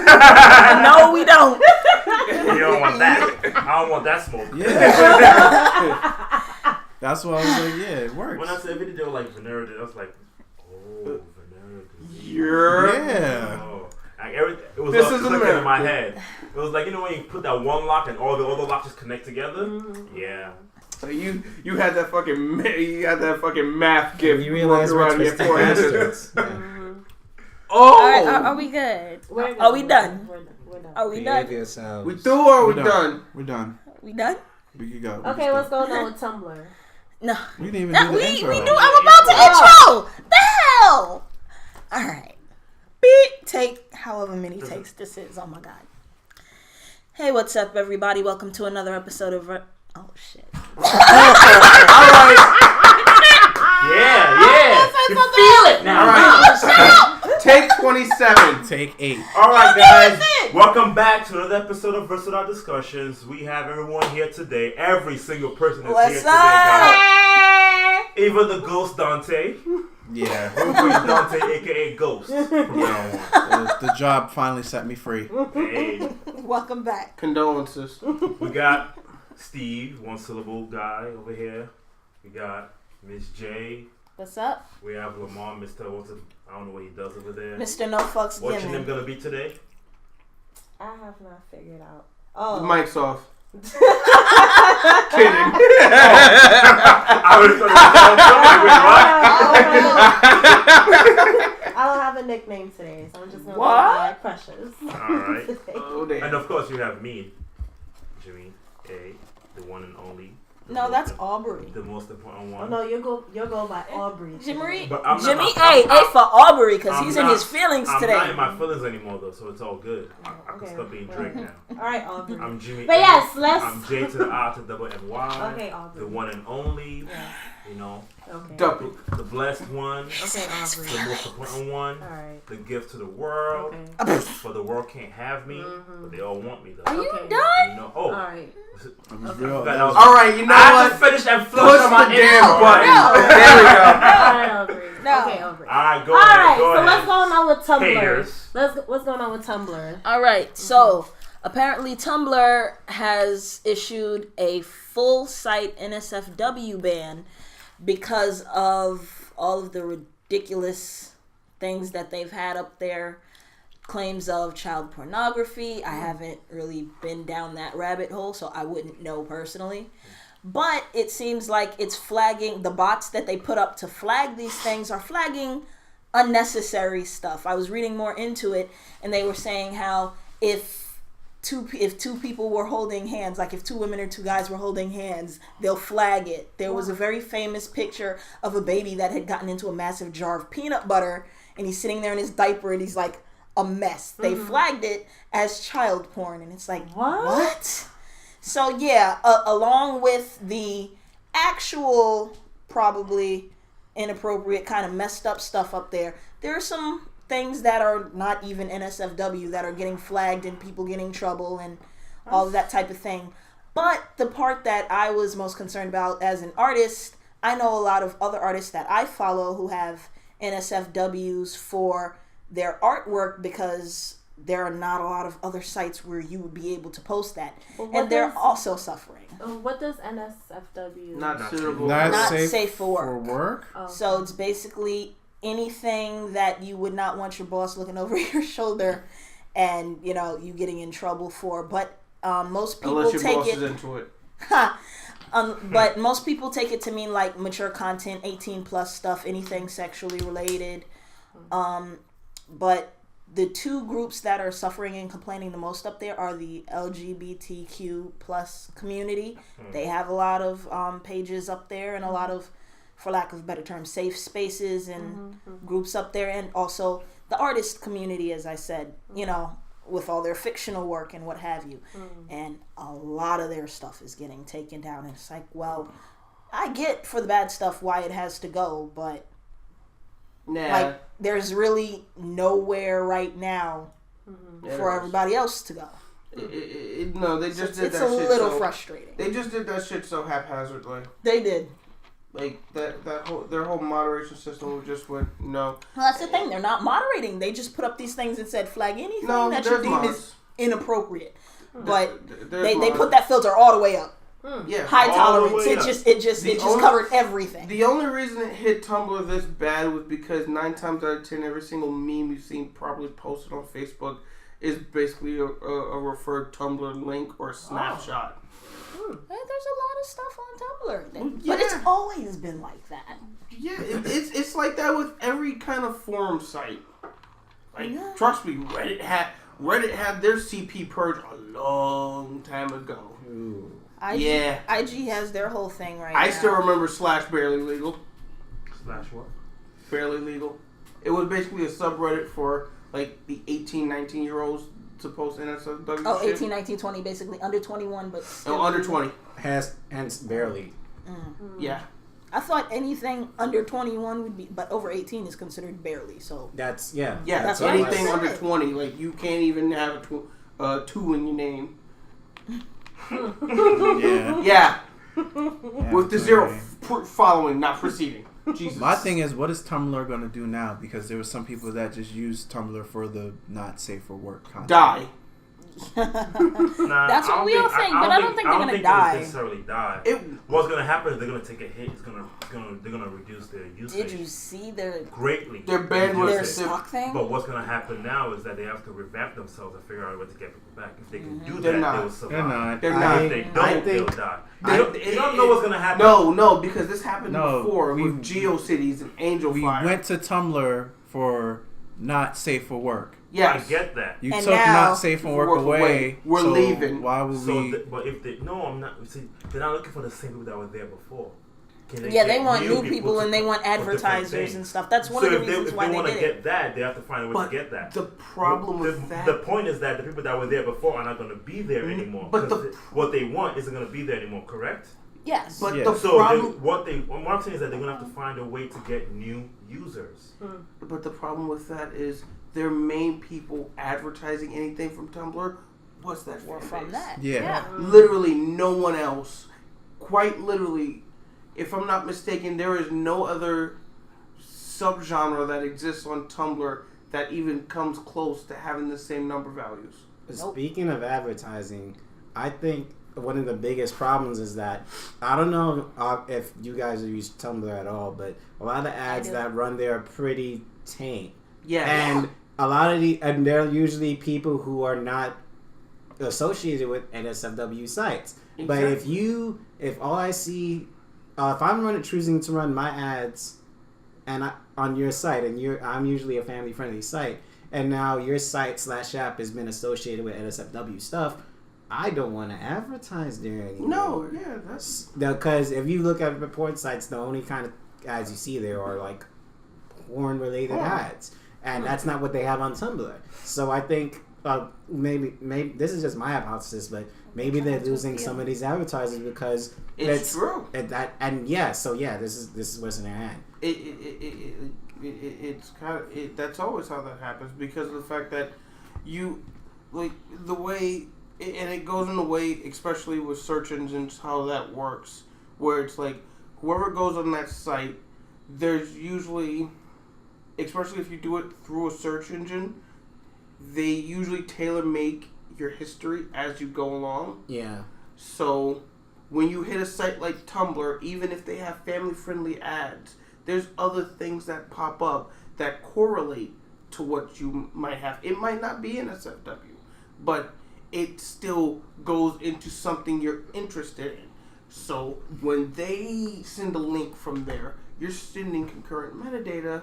No, we don't. You don't want that. I don't want that smoke. Yeah. That's why I was like, yeah, it works. When I said video, they were like venereal, I was like, oh, venereal disease. Yeah. Oh. Like it was This all is clicking America. in my head. It was like, you know when you put that one lock and all the other locks just connect together? Mm-hmm. Yeah. So you had that fucking math gift. You realize we're around your twisted forehead. bastards. Oh, All right, are we good? Are we done? We're done. Are we Behave done? yourselves. we through or we We're done? We're done. We done? We could go. Okay, what's going on with Tumblr? No. We didn't even No, do the intro. we knew I'm about to intro. The hell? All right. Beep. Take however many takes this is. Oh my god. Hey, what's up, everybody? Welcome to another episode of. Oh shit. Yeah. You feel it now. All right. Take 27. Take 8. All right, guys. Welcome back to another episode of Versitile Discussions. We have everyone here today. Every single person is What's here today, guys. up? Even the ghost Dante. Yeah. Dante, aka Ghost. From now on. The job finally set me free. Hey, Welcome back. Condolences. we got Steve, one syllable guy over here. We got Miss J. What's up? We have Lamar, Mr. I don't know what he does over there. Mr. No Fucks What's your name Given. gonna be today? I have not figured out. The Oh. mic's off. Kidding. I was I don't have a nickname today, so I'm just gonna What? go by Precious. Alright. Oh, damn. And of course you have me, Jimmy A, the one and only. No, that's Aubrey. The most important one. Oh no, you'll go by Aubrey. Jimmy, But I'm not- Jimmy I'm- A for Aubrey because I'm he's in not- his feelings I'm today. not in my feelings anymore though, so it's all good. I can Okay. stop being Drake now. All right, Aubrey. I'm Jimmy But A. yes, let's. I'm J to the I to double N-Y. Okay, Aubrey. The one and only. Yes. You know, Okay. Double. the blessed one. Okay, Aubrey. The most important one. All right. The gift to the world. Okay. For the world can't have me, but they all want me though. Are you Okay. done? You know, All right. It was Okay. real. That was- All right, you know I have what? to finish and Push flush on my the damn intro. button. No. There we go. All right, Aubrey. No. Okay, Aubrey. Alright, go All ahead. right. Go So ahead. what's going on with Tumblr? Haters. What's going on with Tumblr? All right, so apparently Tumblr has issued a full site NSFW ban because of all of the ridiculous things that they've had up there. Claims of child pornography. I haven't really been down that rabbit hole, so I wouldn't know personally. But it seems like it's flagging, the bots that they put up to flag these things are flagging unnecessary stuff. I was reading more into it, and they were saying how if two people were holding hands, like if two women or two guys were holding hands, they'll flag it. There was a very famous picture of a baby that had gotten into a massive jar of peanut butter, and he's sitting there in his diaper, and he's like a mess. They flagged it as child porn, and it's like, what? So yeah, along with the actual probably inappropriate kind of messed up stuff up there are some things that are not even NSFW that are getting flagged and people getting in trouble and all of that type of thing. But the part that I was most concerned about as an artist, I know a lot of other artists that I follow who have NSFWs for their artwork because there are not a lot of other sites where you would be able to post that. Well, And they're also suffering. What does NSFW? Not suitable. Not safe for work. For work? Oh. So it's basically anything that you would not want your boss looking over your shoulder and, you know, you getting in trouble for. But most people Unless your take boss it... is into it. but most people take it to mean like mature content, 18 plus stuff, anything sexually related. But the two groups that are suffering and complaining the most up there are the LGBTQ plus community. They have a lot of pages up there and a lot of, for lack of a better term, safe spaces and groups up there, and also the artist community, as I said, you know, with all their fictional work and what have you. And a lot of their stuff is getting taken down, and it's like, well, I get for the bad stuff why it has to go, but like there's really nowhere right now for everybody else to go. No, they just did It's that a shit little so, frustrating. They just did that shit so haphazardly. They did. Like their whole moderation system just went no. Well, that's the thing. They're not moderating. They just put up these things and said flag anything No, that you there's deem mods. is inappropriate. But There's they mods. put that filter all the way up. Yeah, High all the tolerance. way It up. just covered everything. The only reason it hit Tumblr this bad was because 9 times out of 10, every single meme you've seen properly posted on Facebook is basically a referred Tumblr link or snapshot. There's a lot of stuff on Tumblr, Yeah. but it's always been like that. Yeah, it's like that with every kind of forum site. Like, Yeah. trust me, Reddit had their CP purge a long time ago. Ooh. IG has their whole thing right now. I still remember / barely legal. / what? Barely legal. It was basically a subreddit for like the 18, 19-year-olds to post NSFW Oh, shit. 18, 19, 20, basically under 21, but still No, under 20. Hence barely. Yeah. I thought anything under 21 would be, but over 18 is considered barely. So That's yeah. Yeah, That's what what I anything said. under 20, like you can't even have a 2 in your name. Yeah. Yeah, Yeah, with the so, 0 yeah. following, not preceding. Jesus. My thing is, what is Tumblr going to do now? Because there were some people that just use Tumblr for the not safe for work content. Die. Nah, That's what we all think, but I don't think they're gonna die. They'll necessarily die. It, What's gonna happen is they're gonna take a hit. They're gonna reduce their usage. did you see their Greatly? Their bandwidth their Reduce it. stock thing? But what's going to happen now is that they have to revamp themselves and figure out a way to get people back. If they can do They're that, not. they will survive. They're not. They're If not. they I don't, they'll think- die. They- They don't know what's going to happen. no, because this happened No, before we- with GeoCities and Angel We Fire. went to Tumblr for not safe for work. Yes. I get that. You And took now- not safe for work Work away. away. We're so leaving. Why would So, we? but if they no, I'm not. See, they're not looking for the same people that were there before. Can Yeah, they get want new to- people and they want for different advertisers things? and stuff. That's one So of the if they, reasons if why they want they to did get it. that, they have to find a way But to get that. the problem with that... The point is that the people that were there before are not going to be there anymore. But But what they want isn't going to be there anymore. Correct? Yes. But Yeah. the So problem... what I'm saying is that they're going to have to find a way to get new users. But the problem with that is their main people advertising anything from Tumblr was that Or fan from base. that. Yeah. Literally no one else. Quite literally, if I'm not mistaken, there is no other subgenre that exists on Tumblr that even comes close to having the same number values. Nope. Speaking of advertising, I think one of the biggest problems is that I don't know if you guys have used Tumblr at all, but a lot of the ads do. that run there are pretty tame. Yeah. And a lot of and they're usually people who are not associated with NSFW sites. But if all I see, if I'm choosing to run my ads, and on your site, and I'm usually a family friendly site, and now your site / app has been associated with NSFW stuff, I don't want to advertise there anymore. No, yeah, that's... Because if you look at report sites, the only kind of ads you see there are like porn related ads. And that's not what they have on Tumblr. So I think maybe this is just my hypothesis, but maybe they're losing some of these advertisers because It's true. This is what's in their hand. It's kind of that's always how that happens because of the fact that you like the way and it goes in the way, especially with search engines, how that works, where it's like whoever goes on that site, there's usually, especially if you do it through a search engine, they usually tailor make your history as you go along. Yeah. So when you hit a site like Tumblr, even if they have family-friendly ads, there's other things that pop up that correlate to what you might have. It might not be an SFW, but it still goes into something you're interested in. So when they send a link from there, you're sending concurrent metadata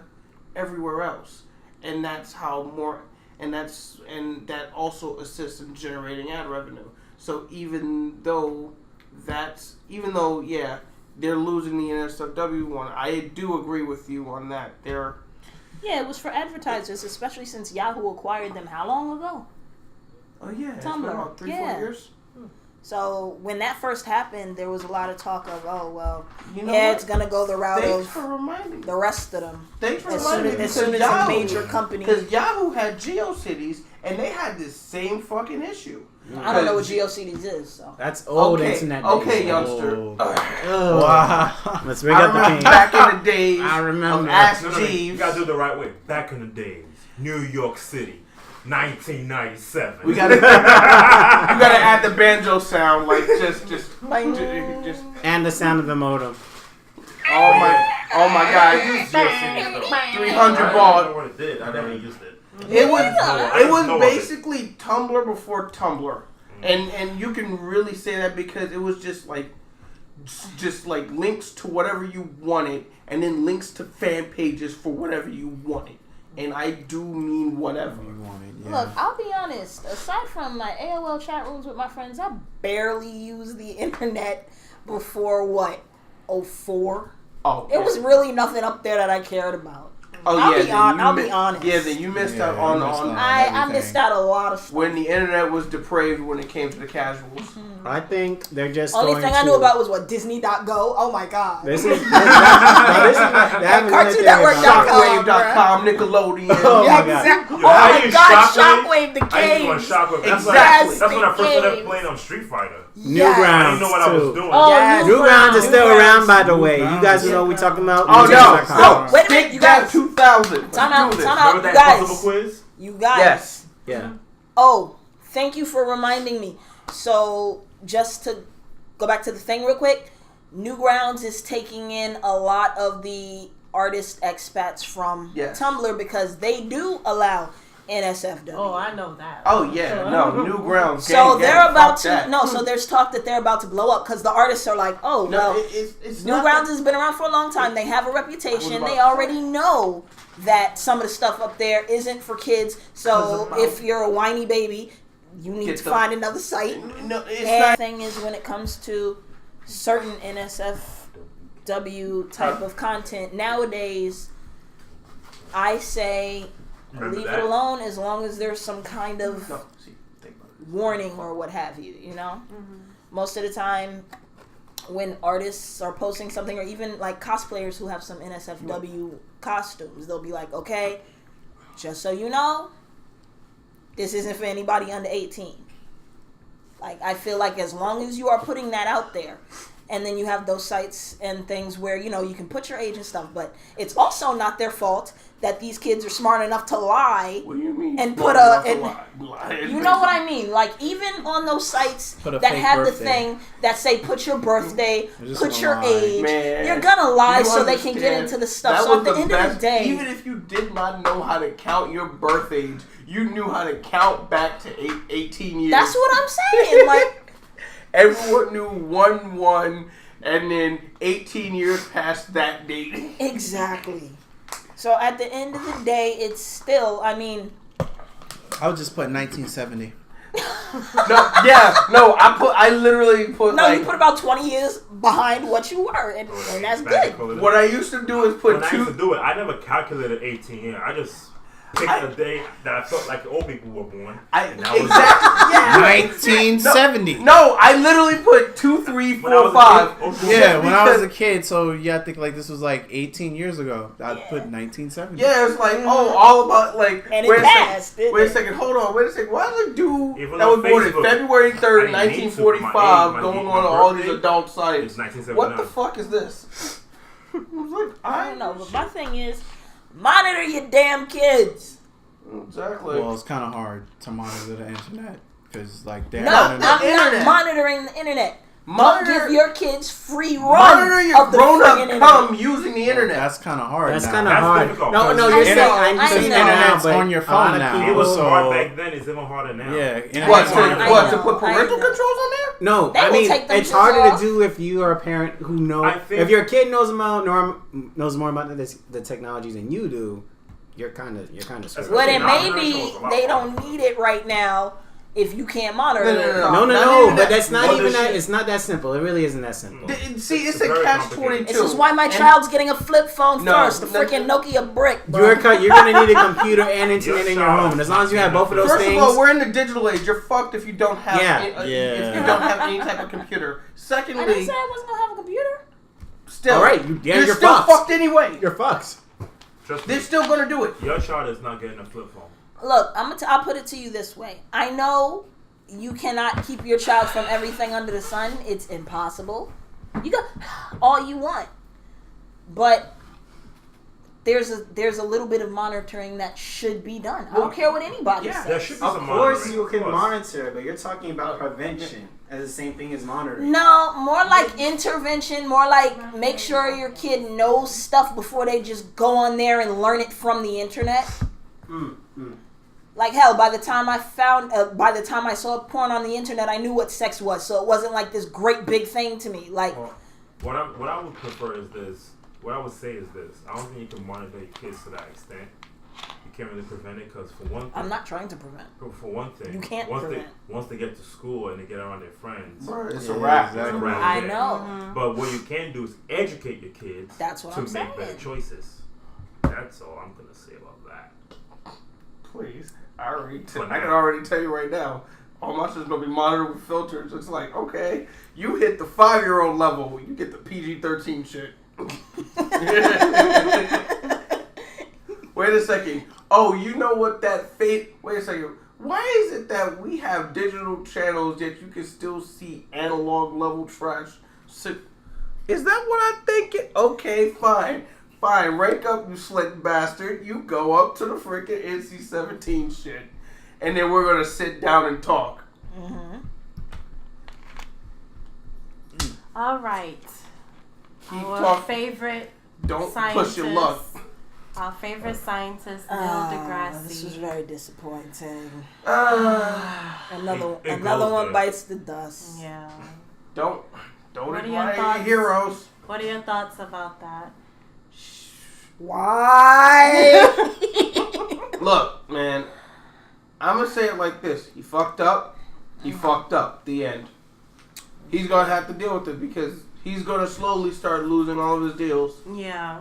everywhere else, and that's how that also assists in generating ad revenue. So even though they're losing the NSFW one, I do agree with you on that. Yeah, it was for advertisers, especially since Yahoo acquired them how long ago? It's been Tumblr. about 3-4 Yeah. years. So when that first happened, there was a lot of talk of, You know what? it's gonna go the route Thanks of for reminding me. the rest of them. Thanks for As soon reminding me. as a major company. Because Yahoo had GeoCities and they had this same fucking issue. I don't know what GeoCities is, so. That's old Okay, internet. okay, days. youngster. Oh. Wow. Let's bring I up the remember king. back in the days I remember. of Ask You Jeeves. gotta do it the right way. Back in the days, New York City, 1997. You gotta add the banjo sound, like just. And the sound of the modem. Oh my God. 300 baud. I don't know what it did. I never used it. It was I just know of it. basically Tumblr before Tumblr, and you can really say that because it was just like links to whatever you wanted, and then links to fan pages for whatever you wanted. And I do mean whatever. You wanted, yeah. Look, I'll be honest. Aside from my AOL chat rooms with my friends, I barely used the internet before what? 04? Oh, It was really nothing up there that I cared about. Oh I'll yeah, be honest. Yeah, then you missed out Yeah, on you missed out. I everything. missed out a lot of stuff. when the internet was depraved when it came to the casuals. I think they're just Only going thing I to- knew about was what Disney.go. Oh my god. This is that Cartoon Network Shockwave.com, Nickelodeon. Oh Yeah, my God. exactly. Yo, Oh I my used god, Shockwave. Shockwave the I used to games. Shockwave. That's Exactly. That's when I first started games. playing on Street Fighter. Yes. Newgrounds. I didn't know what I was too. doing. Oh, Yes. Newgrounds is still Newgrounds. around, by the way. You Newgrounds. guys know what we're talking about? Oh Newgrounds.com. no! Wait a minute, you guys. 2000. Time out, Let's do this. time out. Remember that guys. Impossible quiz? You guys. Yes. Yeah. Oh, thank you for reminding me. So, just to go back to the thing real quick, Newgrounds is taking in a lot of the artist expats from Yes. Tumblr because they do allow NSFW. Oh, I know that. Oh yeah, no, Newgrounds. So they're about to that. no. So there's talk that they're about to blow up because the artists are like, oh No, well, it's not Newgrounds that- has been around for a long time. They have a I was reputation. about They to already know that some of the stuff up there isn't for kids. 'Cause So of if you're a whiny baby, you need Get to the- find another site. No, it's And not. the thing is, when it comes to certain NSFW type of content nowadays, I say Remember leave that? it alone as long as there's some kind of No, see, think about it. warning or what have you, you know? Most of the time when artists are posting something, or even like cosplayers who have some NSFW costumes, they'll be like, okay, just so you know, this isn't for anybody under 18. Like, I feel like as long as you are putting that out there, and then you have those sites and things where, you know, you can put your age and stuff, but it's also not their fault that these kids are smart enough to lie. What do you mean? And Smart put a- enough to and- lie? You know what I mean? Like, even on those sites Put a that fake have the birthday. thing that say put your birthday, They're just put gonna your lie. age, Man, you're gonna lie you so they can get understand, into the stuff. that So at was the end of the best- day, even if you did not know how to count your birth age, you knew how to count back to 18 years. that's what I'm saying. Like, Everyone knew 1-1, and then 18 years past that date. exactly. So at the end of the day, it's still, I mean, I would just put 1970. I literally put no, like you put about 20 years behind what you were, and that's good. what I used to do is put When I used to two. do it, I never calculated 18 years. I just picked a day that I felt like old people were born. And that was Exactly. Yeah. 1970. No, I literally put 2, 3, When I 4, was a 5. kid, Yeah, when I was a Because- kid, so yeah, I think like this was like 18 years ago. I'd put 1970. Yeah, it's like, all about, like, And it wait a passed, second, didn't wait a it? second, hold on, wait a second. Why does a dude Even that on was born on Facebook, February 3rd, I didn't need to, 1945, my going age, on my all these birthday adult It's sites? 1979. What the fuck is this? I was like, I don't know, but my thing is, monitor your damn kids. Exactly. Well, it's kind of hard to monitor the internet because like they're No, on I'm the not internet. monitoring the internet. Monitor- Don't give your kids free run Monitor your of the friggin' grown-up internet. cum using the internet. That's kind of hard. That's now. kind of That's hard. difficult. No, Because you're I saying know, I'm I saying know. that now, Internet's but on your a lot phone of now. people- It was So- hard back then. It's even harder now. Yeah, What, internet's to, on your I what, to know, put I parental know. controls on there? No, They I will mean take them it's shits harder off. to do if you are a parent who knows. I think- If your kid knows more about the technologies than you do, you're kind of screwed. Well, then Not maybe controls, a lot they harder. don't need it right now if you can't monitor No, it. No, Not even but that. that's not Well, even this that. shit- It's not that simple. It really isn't that simple. See, it's It's a very catch-22. complicated. This is why my And- child's getting a flip phone No, first. The no. freaking Nokia brick, bro. You're gonna need a computer and internet in your child- home, and as long as you have both of those First things. of all, we're in the digital age. You're fucked if you don't have Yeah. if you don't have any type of computer. I didn't Secondly, say I wasn't gonna have a computer. still, All right, you're you're still fucked. fucked anyway. You're fucked. Trust me, They're still gonna do it. your child is not getting a flip phone. look, I'll put it to you this way. I know you cannot keep your child from everything under the sun. It's impossible. You got all you want, but there's a little bit of monitoring that should be done. I don't care what anybody says. There should be Of some course, monitoring, you can of course. monitor, but you're talking about prevention as the same thing as monitoring. No, more like intervention, more like make sure your kid knows stuff before they just go on there and learn it from the internet. Like hell, by the time I saw porn on the internet, I knew what sex was, so it wasn't like this great big thing to me. Like, what I would prefer is this. What I would say is this. I don't think you can monitor your kids to that extent. You can't really prevent it because for one thing, I'm not trying to prevent. For one thing, You can't prevent. Once they get to school and they get around their friends, It's a wrap. it's a wrap I there. know. But what you can do is educate your kids That's what to I'm make saying. better choices. That's all I'm gonna say about that. Please. I can already tell you right now, all my shit's gonna be monitored with filters. It's like, okay, you hit the 5-year-old level, you get the PG-13 shit. Wait a second. Oh, you know what that fate? Wait a second. Why is it that we have digital channels yet you can still see analog level trash? Is that what I'm thinking? Okay, fine. Fine, rank up, you slick bastard. You go up to the freaking NC-17 shit. And then we're going to sit down and talk. All right. Keep Our talking. favorite Don't scientist, push your luck. Our favorite scientist, Neil deGrasse. This is very disappointing. It Another goes one there. bites the dust. Yeah. Don't What are your admire your thoughts? heroes. What are your thoughts about that? Why? Look, man, I'm going to say it like this. He fucked up. He fucked up. The end. He's going to have to deal with it because he's going to slowly start losing all of his deals. Yeah.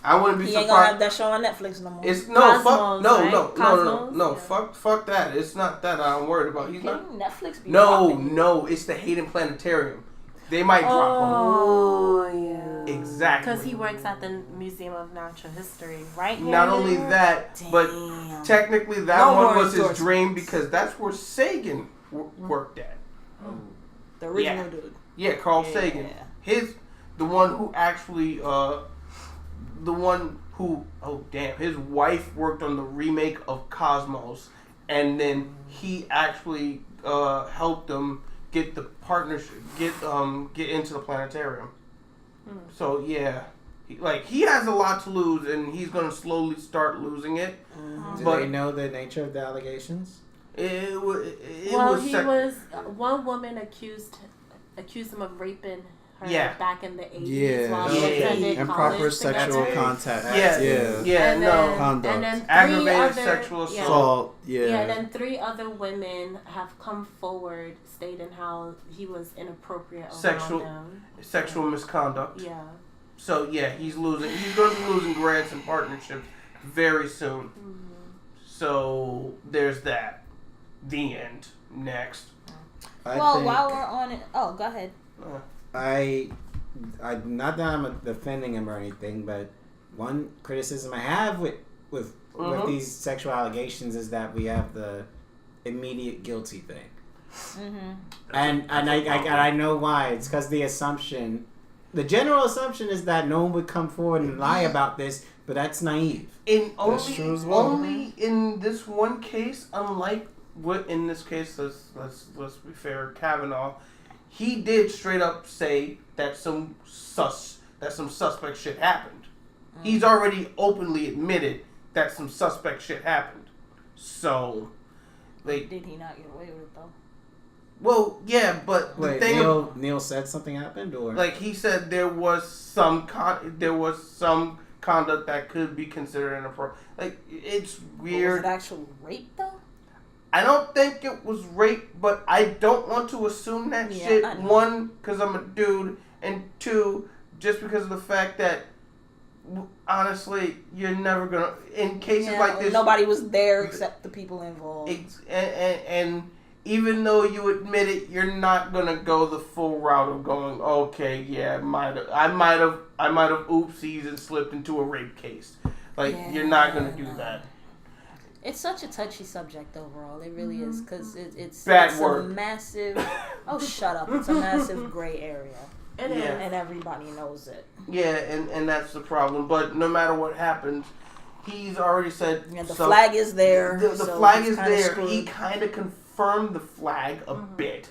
I wouldn't be He ain't gonna have surprised. that show on Netflix no more. It's Cosmos, right? no. Cosmos? Yeah. Fuck that. It's not that I'm worried about. He's not. Can Netflix be No, dropping? no. It's the Hayden Planetarium. They might drop Oh, yeah. him. Exactly. Because he works at the Museum of Natural History, right? Not only that, but Damn. technically that No one more was his endorsements. dream because that's where Sagan worked at. The original Yeah. dude. Yeah, Carl Yeah. Sagan. The one who actually, his wife worked on the remake of Cosmos, and then he actually helped them get the partnership, get into the planetarium. So yeah, he has a lot to lose, and he's gonna slowly start losing it. Do But- they know the nature of the allegations? One woman accused him of raping her Yeah. back in the 80s Yeah, while they attended improper college sexual together. contact. Yeah, And no. then, Conduct. and then three Aggravated other, sexual yeah. Assault, Yeah, yeah. and then 3 other women have come forward stating how he was inappropriate Sexual- around them. Sexual misconduct. Yeah. So yeah, he's losing. He's going to be losing grants and partnerships very soon. So there's that. The end. Next. Well, while we're on it, go ahead. I not that I'm defending him or anything, but one criticism I have with these sexual allegations is that we have the immediate guilty thing, and I know why. It's because the general assumption is that no one would come forward and lie about this, but that's naive. That's true as well. Only in this one case, unlike what in this case, let's be fair, Kavanaugh, he did straight up say that some suspect shit happened. He's already openly admitted that some suspect shit happened. So, Did he not get away with it though? well, yeah, but the Wait, thing, Neil said something happened, or like he said, there was some conduct that could be considered inappropriate. Like it's weird. Was it actual rape though? I don't think it was rape, but I don't want to assume that Yeah, shit. I know. 1, because I'm a dude, and 2, just because of the fact that, honestly, you're never gonna, in cases like this, nobody was there except the people involved. and even though you admit it, you're not gonna go the full route of going, okay, yeah, I might have oopsies and slipped into a rape case. Like, you're not gonna do that. It's such a touchy subject overall. It really is, because it's Bad a word. massive. Oh, shut up! It's a massive gray area, It is. and everybody knows it. Yeah, and that's the problem. But no matter what happens, he's already said The flag is there. The so flag he's is kinda there. screwed. He kind of confirmed the flag a bit,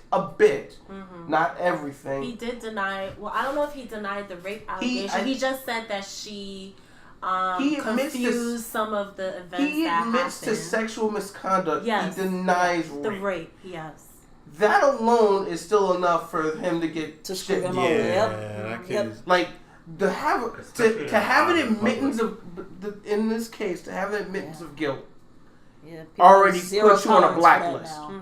not everything. He did deny. Well, I don't know if he denied the rape allegation. He just said that she confused some of the events He that admits happened. to sexual misconduct. Yes. He denies The rape. rape, yes. That alone is still enough for him to get To screw shit. him Yeah, over. that kid Yep. is- Like to have an admittance public. of in this case to have an admittance of guilt Yeah, people already zero puts you on a tolerance for that blacklist. now.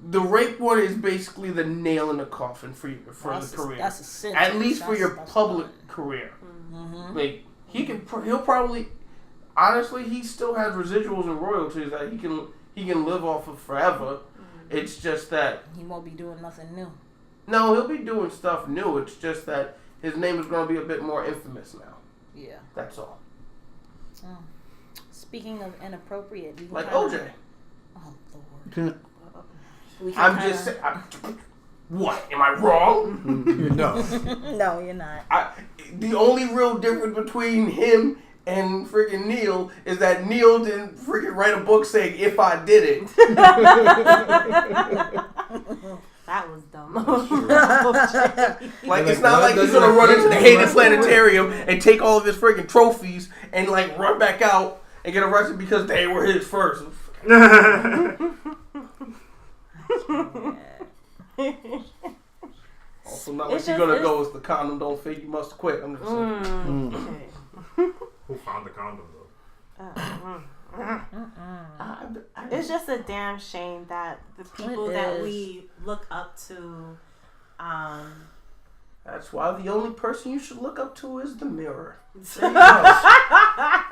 The rape one is basically the nail in the coffin for you, for That's the career. That's a sin. At least for your That's public done. career. Mm-hmm. Like he'll probably honestly he still has residuals and royalties that he can live off of forever. It's just that He won't be doing nothing new. no, he'll be doing stuff new. It's just that his name is going to be a bit more infamous now. Yeah. That's all. Speaking of inappropriate, we can Like kinda- OJ. Oh Lord. We can I'm kinda- just saying. What? Am I wrong? No. No, you're not. The only real difference between him and freaking Neil is that Neil didn't freaking write a book saying "If I Did It." That was dumb. Like it's not like he's gonna run into the hated planetarium and take all of his freaking trophies and like run back out and get arrested because they were his first. Also, not like It's you're just- gonna go as the condom don't fit, you must quit. I'm just saying. Who found the condom though? It's just a damn shame that the people It that is. we look up to, That's why the only person you should look up to is the mirror. There you go.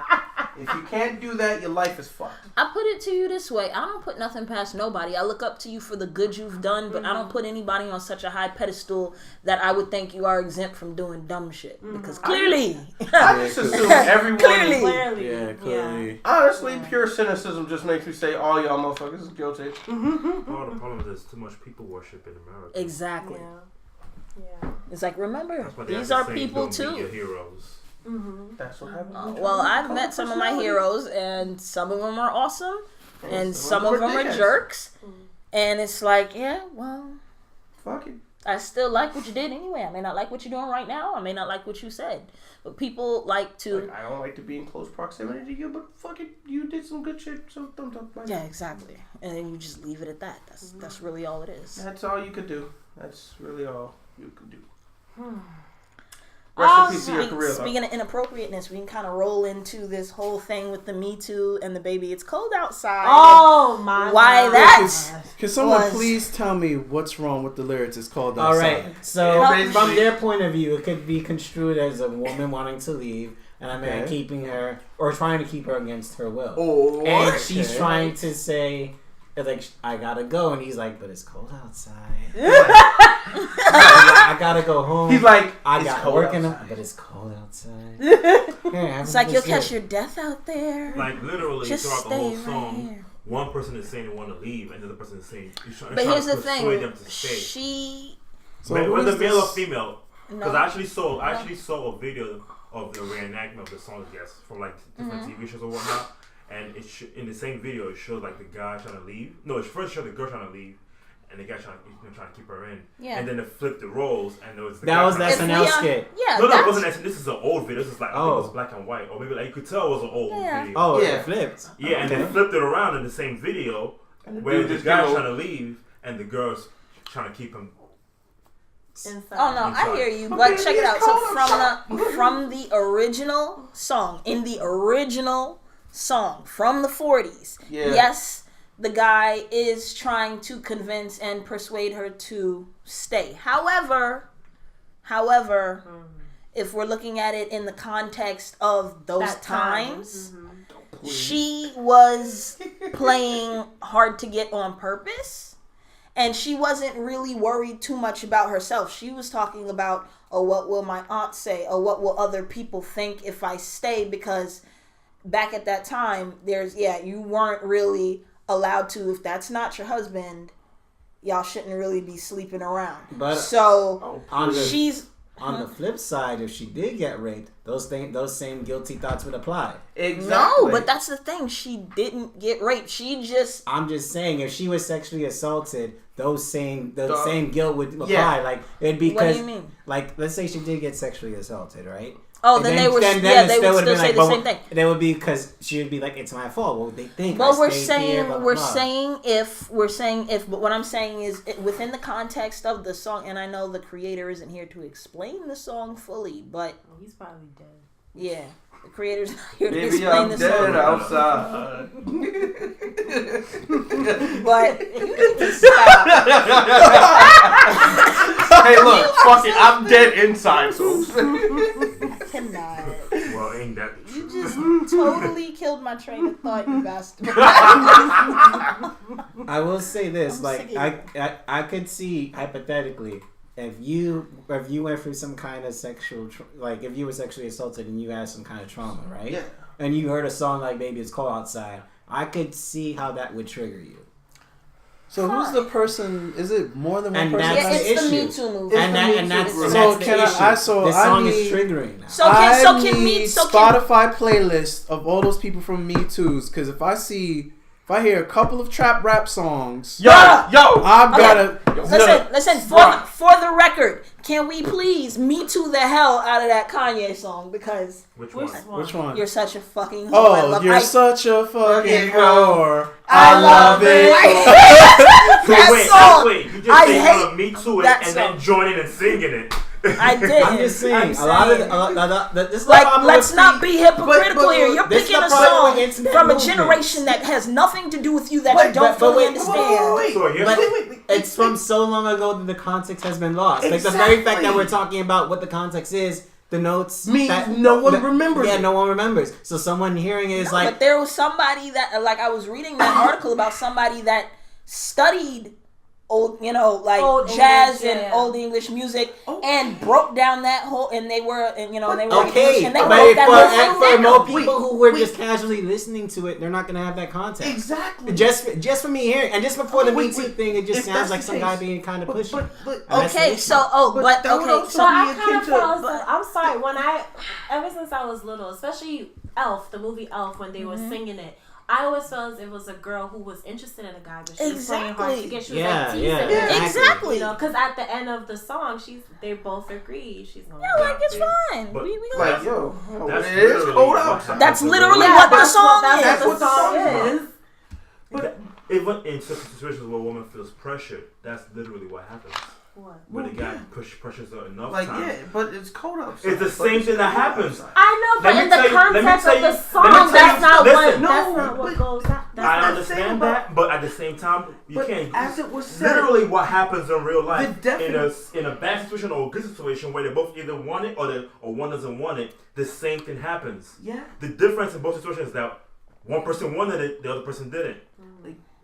If you can't do that, your life is fucked. I put it to you this way. I don't put nothing past nobody. I look up to you for the good you've done, but I don't put anybody on such a high pedestal that I would think you are exempt from doing dumb shit. Because clearly, I just assume everyone. Clearly. clearly, Yeah, clearly. Honestly, pure cynicism just makes me say all y'all motherfuckers is guilty. Oh, the problem is there's too much people worship in America. exactly. Yeah. It's like, remember, That's why they these have are to say, people "Don't be your too. heroes." That's what happened. Well, I've met some of my heroes, and some of them are awesome, and some some of them are dickheads. jerks. And it's like, yeah, well, Fuck it. I still like what you did anyway. I may not like what you're doing right now. I may not like what you said. But people like to... Like, I don't like to be in close proximity to you, but fuck it, you did some good shit, so don't talk about it. Yeah, exactly. And then you just leave it at that. That's really all it is. That's all you could do. That's really all you could do. Rest in peace to your career. Speaking of inappropriateness, we can kind of roll into this whole thing with the Me Too and the baby. It's cold outside. Oh my Why God. that? Can someone was- please tell me what's wrong with the lyrics? It's called All outside. right. So Yeah, from basically- their point of view, it could be construed as a woman wanting to leave and a man Okay. keeping her or trying to keep her against her will. Or And she's Okay. trying to say, like, I gotta go, and he's like, but it's cold outside. I gotta go home. he's like, I it's got cold work in the, outside. but it's cold outside. Yeah, It's like you'll catch your death out there. Like literally Just throughout the whole stay right song, here. one person is saying they want to leave, and the other person is saying But here's the to persuade them thing. to stay. She... So Whether who is male or this? female, No. because I actually saw a video of the reenactment of the song, I guess, from like different TV shows or whatnot. And in the same video, it shows like the guy trying to leave. No, it first showed the girl trying to leave, and the guy trying to keep her in. Yeah. And then they flipped the roles, and there was the That guy was trying the to- SNL skit. Yeah, No, it that's- wasn't. This is an old video. This is like I think it was Oh. black and white, or maybe like you could tell it was an old Yeah. video. Oh, Yeah. it flipped. Yeah, and they flipped it around in the same video where dude the just guy's go- trying to leave and the girl's trying to keep him. Inside. Oh no, I Inside. hear you. Okay, But check it it's out. So cold from the original song, in the original song from the 40s, Yeah. yes, the guy is trying to convince and persuade her to stay. However, if we're looking at it in the context of those That time. times, she was playing hard to get on purpose. And she wasn't really worried too much about herself. She was talking about, oh, what will my aunt say? Or what will other people think if I stay? Because back at that time, you weren't really allowed to, if that's not your husband, y'all shouldn't really be sleeping around. But on the flip side, if she did get raped, those same guilty thoughts would apply. Exactly. No, but that's the thing. She didn't get raped. I'm just saying, if she was sexually assaulted, those same guilt would apply. Yeah. Like it'd be because, what do you mean? Like, let's say she did get sexually assaulted, right? Oh, then they would still say the same thing. They would be because she would be like, "It's my fault." Well, they think. But we're saying if, but what I'm saying is within the context of the song, and I know the creator isn't here to explain the song fully, but he's probably dead. Yeah, the creator's not here to explain the song. Maybe I'm dead outside. But you need to stop. Hey, look, fuck it, I'm dead inside, folks. Cannot. Well, ain't that the truth? You just totally killed my train of thought, you bastard. I will say this, I could see hypothetically if you went through some kind of sexual if you were sexually assaulted and you had some kind of trauma, right? Yeah. And you heard a song like "Baby It's Cold Outside," I could see how that would trigger you. So who's the person? Is it more than one person? Yeah, it's the Me Too movement. The song is triggering now. I need Spotify playlist of all those people from Me Too's, because if I hear a couple of trap rap songs, Listen. For the record, can we please Me Too the hell out of that Kanye song? Because which one? You're such a fucking whore. Oh, you're such a fucking whore. I love it. Wait. You just saying Me Too and then joining and singing it. I did. I'm just saying. Let's not be hypocritical here. You're picking a song from a generation that has nothing to do with you that you don't fully understand. Wait. It's from so long ago that the context has been lost. Exactly. Like the very fact that we're talking about what the context is, the notes no one remembers. Yeah, no one remembers. So someone hearing it is but there was somebody that, I was reading that article about somebody that studied old jazz English, and old English music, and broke down that whole, and they were okay. And they for more people who were just casually listening to it, they're not gonna have that context. Exactly. Just for me hearing, and just before the Me Too thing, it just sounds like some guy being kind of pushy. I'm sorry. Ever since I was little, especially Elf, the movie Elf, when they were singing it, I always felt it was a girl who was interested in a guy, but she was playing hard to get. She was teasing him. Exactly. Because at the end of the song, they both agreed. She's going. Yeah, it's fine. It's cold outside. That's literally what the song is. That's what the song is. But even in such situations where a woman feels pressured, that's literally what happens. What? When the guy pressures her enough time. Yeah, but it's cold outside. It's the same thing that happens. I know, but in the context of the song, that's not what goes. I understand that, but at the same time, you can't. As it was said, literally what happens in real life in a bad situation or a good situation where they both either want it or one doesn't want it, the same thing happens. Yeah. The difference in both situations is that one person wanted it, the other person didn't.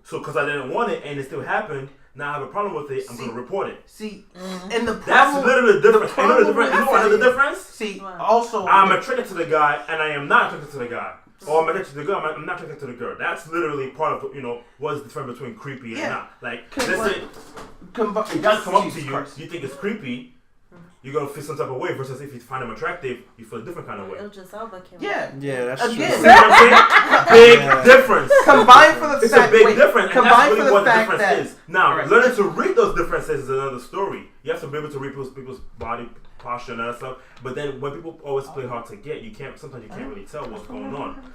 So because I didn't want it and it still happened. Now I have a problem with it. I'm going to report it. And the problem, that's literally the difference. You know the difference? Also, I'm attracted to the guy, and I am not attracted to the guy. Or I'm attracted to the girl, I'm not attracted to the girl. That's literally part of what's the difference between creepy and not. Like, let's say it does come up to you, you think it's creepy. You're gonna feel some type of way versus if you find them attractive, you feel a different kind of way. Idris Elba came that's true. See what I'm saying? Big difference. Combined for the it's fact, a big difference, and that's really what the fact difference is. Now, learning to read those differences is another story. You have to be able to read people's body posture and that stuff. But then when people always play hard to get, sometimes you can't really tell what's going on.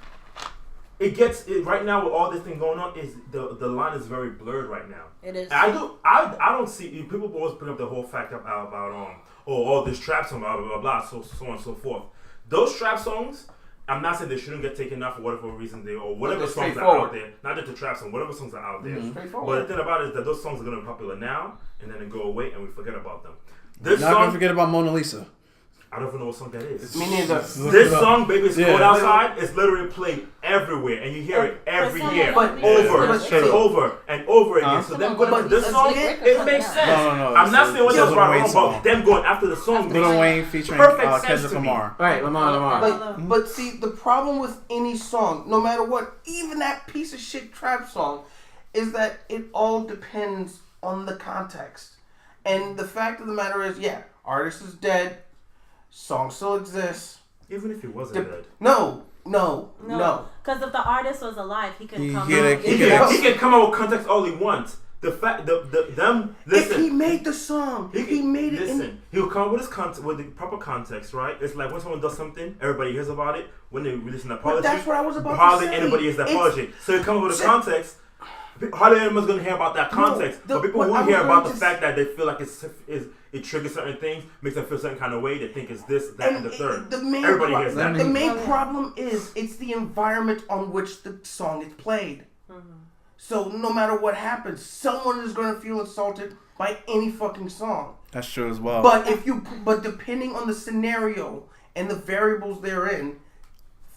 Right now with all this thing going on is the line is very blurred right now. It is. I don't see people always bring up the whole fact about all this trap song, blah, blah, blah, blah, so on and so forth. Those trap songs, I'm not saying they shouldn't get taken off for whatever reason whatever songs are out there. Not just the trap song, whatever songs are out there. But the thing about it is that those songs are going to be popular now, and then they go away, and we forget about them. Not going to forget about Mona Lisa. I don't even know what song that is. Me neither. This song, Baby It's Cold Outside, is literally played everywhere, and you hear it every year, but over and over again. So them going after this song, it makes sense. No. I'm not saying what Lil that's right or Wayne wrong, but them going after the song makes Lil Wayne featuring perfect sense Kendrick to me. Lamar. All right, Lamar. But see, the problem with any song, no matter what, even that piece of shit trap song, is that it all depends on the context. And the fact of the matter is, yeah, artist is dead, song still exists. Even if he wasn't dead. No. Because if the artist was alive, he could come He can come out with context all he wants. The fact, them. Listen, if he made the song, he made it. Listen, he'll come with his with the proper context, right? It's like when someone does something, everybody hears about it. When they release an apology, that's what I was about to hardly say. anybody hears the apology. So he comes with a context. Hardly anyone's gonna hear about that context, but people will hear about the fact that they feel like it triggers certain things, makes them feel a certain kind of way. They think it's this, that, and the third. Everybody hears that. The main problem is it's the environment on which the song is played. So no matter what happens, someone is going to feel insulted by any fucking song. That's true as well. But depending on the scenario and the variables therein,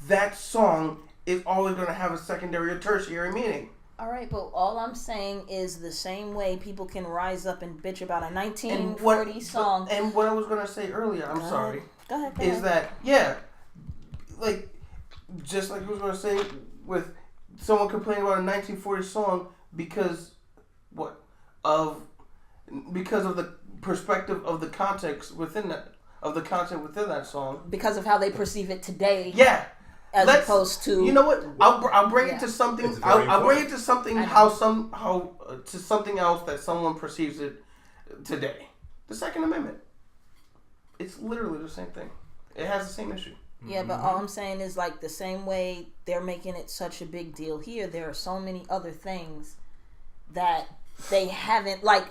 that song is always going to have a secondary or tertiary meaning. All right, but all I'm saying is the same way people can rise up and bitch about a 1940 song. And what I was going to say earlier, Go ahead. Is that, yeah, like, just like I was going to say with someone complaining about a 1940 song because of the perspective of the context within that, of the content within that song. Because of how they perceive it today. Yeah. As opposed to, you know what? I'll bring it to something. I'll bring it to something to something else that someone perceives it today. The Second Amendment. It's literally the same thing. It has the same issue. Yeah, but all I'm saying is like the same way they're making it such a big deal here. There are so many other things that they haven't, like.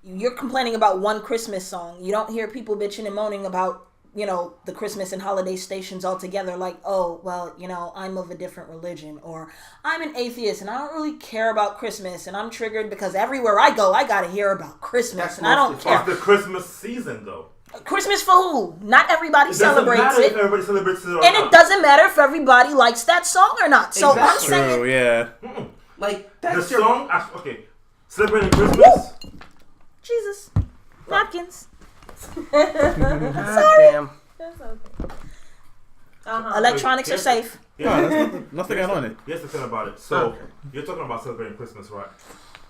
You're complaining about one Christmas song. You don't hear people bitching and moaning about, the Christmas and holiday stations altogether, like, oh, well, I'm of a different religion, or I'm an atheist and I don't really care about Christmas, and I'm triggered because everywhere I go, I gotta hear about Christmas, and I don't care. It's the Christmas season, though. Christmas for who? Not everybody celebrates it. If everybody celebrates it or and not. it doesn't matter if everybody likes that song or not. So Exactly. I'm saying, true, yeah. Like that's the song. Okay, celebrating Christmas. Jesus, napkins. Sorry. Damn. That's okay. Electronics are safe. Yeah, there's nothing on it. Here's the thing about it. So you're talking about celebrating Christmas, right?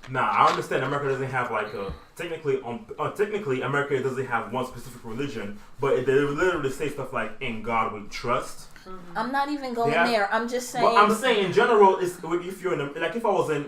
Now I understand America doesn't have like a technically America doesn't have one specific religion, but they literally say stuff like "In God We Trust." I'm not even going there. I'm just saying. Well, I'm saying in general, if you're if I was in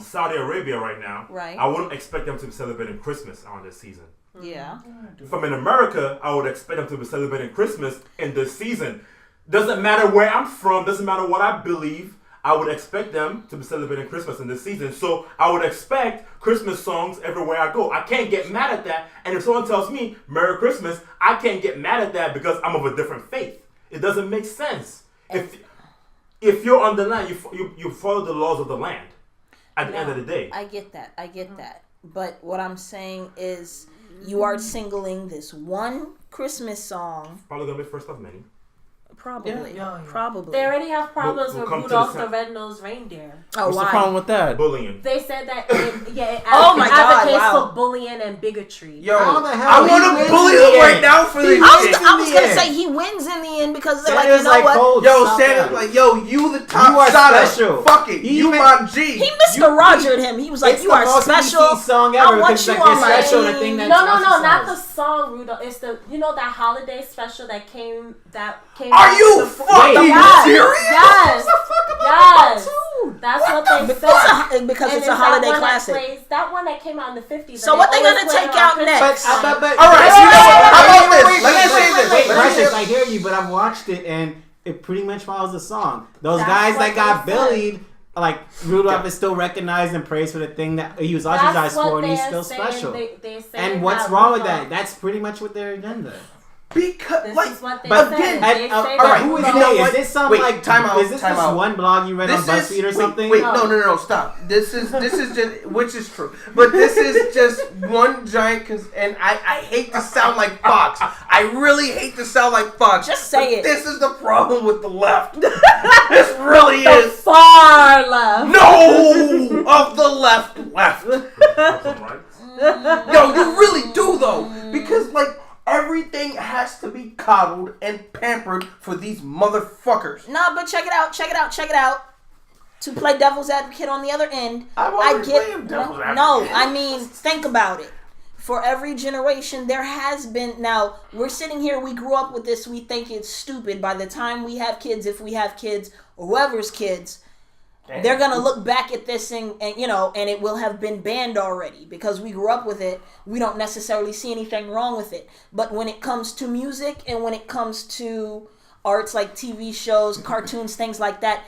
Saudi Arabia right now, right, I wouldn't expect them to be celebrating Christmas on this season. Yeah. If I'm in America, I would expect them to be celebrating Christmas in this season. Doesn't matter where I'm from. Doesn't matter what I believe. I would expect them to be celebrating Christmas in this season. So I would expect Christmas songs everywhere I go. I can't get mad at that. And if someone tells me Merry Christmas, I can't get mad at that because I'm of a different faith. It doesn't make sense. If you're on the land, you follow the laws of the land. At the end of the day, I get that. But what I'm saying is, you are singling this one Christmas song. Probably gonna be first of many. Probably. Probably. They already have problems with Rudolph the Red-Nosed Reindeer. Oh, what's the problem with that? Bullying. They said that it advocates for bullying and bigotry. Yo, I want to bully them right now for this. I was gonna say he wins in the end because they're like, you know what? Yo, Santa's like, yo, you the top. You are special. Fuck it, you my G. He Mr. Rogered him. He was like, you are special. Song ever. I want you like on my special, team. the thing that No, not the song, Rudolph. It's the that holiday special that came. Are you fucking serious? Yes. Yes. That's what they said. Because it's a holiday classic. That one that came out in the 50s. So what they gonna take out next? All right, how about this? Let me say this. I hear you, but I've watched it and it pretty much follows the song. Those guys that got bullied, like Rudolph is still recognized and praised for the thing that he was ostracized for, and he's still special. And what's wrong with that? That's pretty much what their agenda. Because, this like, is what they but said. again, They say all that right, who is you they? know Is what? this some Wait, like? time out, Is this time just out. one blog you read on BuzzFeed or something? Wait, no, stop. This is just, which is true, but this is just one giant. And I hate to sound like Fox. I really hate to sound like Fox. Just say it. This is the problem with the left. This really is far left. no of the left. No, you really do though, because like. Everything has to be coddled and pampered for these motherfuckers. Nah, but check it out. To play devil's advocate on the other end, I mean, think about it. For every generation, there has been. Now, we're sitting here, we grew up with this, we think it's stupid. By the time we have kids, if we have kids, or whoever's kids, they're gonna look back at this and it will have been banned already because we grew up with it. We don't necessarily see anything wrong with it. But when it comes to music and when it comes to arts like TV shows, cartoons, things like that,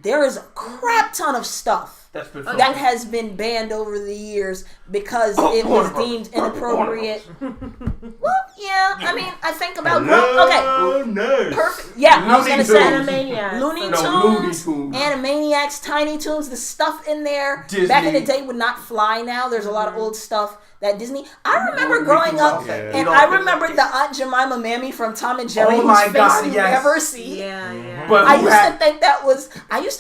there is a crap ton of stuff that has been banned over the years because it was deemed inappropriate. Well, yeah, I mean, I think about perfect. Yeah, I was gonna say Looney Tunes, Animaniacs, Tiny Toons, the stuff in there Disney. back in the day would not fly now. There's a lot of old stuff that Disney. I remember growing up, and I remember the Aunt Jemima Mammy from Tom and Jerry, whose face you never see. Yeah. But I used to think that was.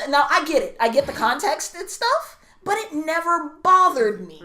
Now I get it. I get the context and stuff, but it never bothered me.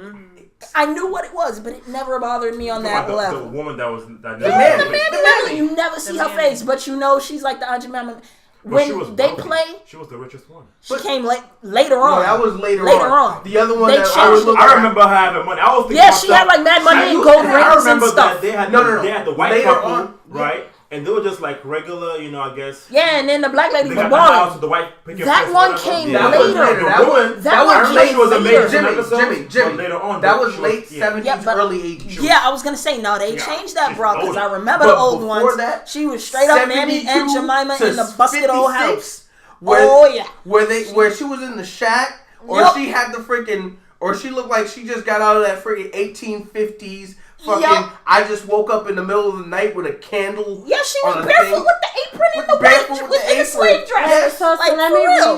I knew what it was, but it never bothered me on that level. The woman that was the mammy. You never see her face, but you know she's like the Aunt Jemima. When they play, she was the richest one. She came later on. No, that was later on. The other one they that I remember her having money. I was thinking she had like mad money and gold rings and stuff. They had they had the white couple, right? And they were just like regular, I guess. Yeah, and then the black lady was the born. The white that one came later. That was late. She was amazing. Jimmy. Later on, that was late 70s, early 80s. Yeah, I was gonna say no. They changed that, bro, because I remember the old ones. She was straight up Mammy and Jemima in the busted old house. Where she was in the shack, or she had the freaking, or she looked like she just got out of that freaking 1850s. I just woke up in the middle of the night with a candle. Yeah, she was barefoot with the apron and the slave dress. Yes. So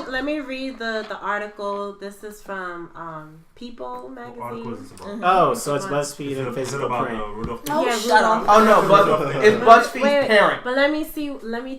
let me read the article. This is from People magazine. Oh, so it's BuzzFeed and physical print. Shut up. Oh no, but it's BuzzFeed's parent. But let me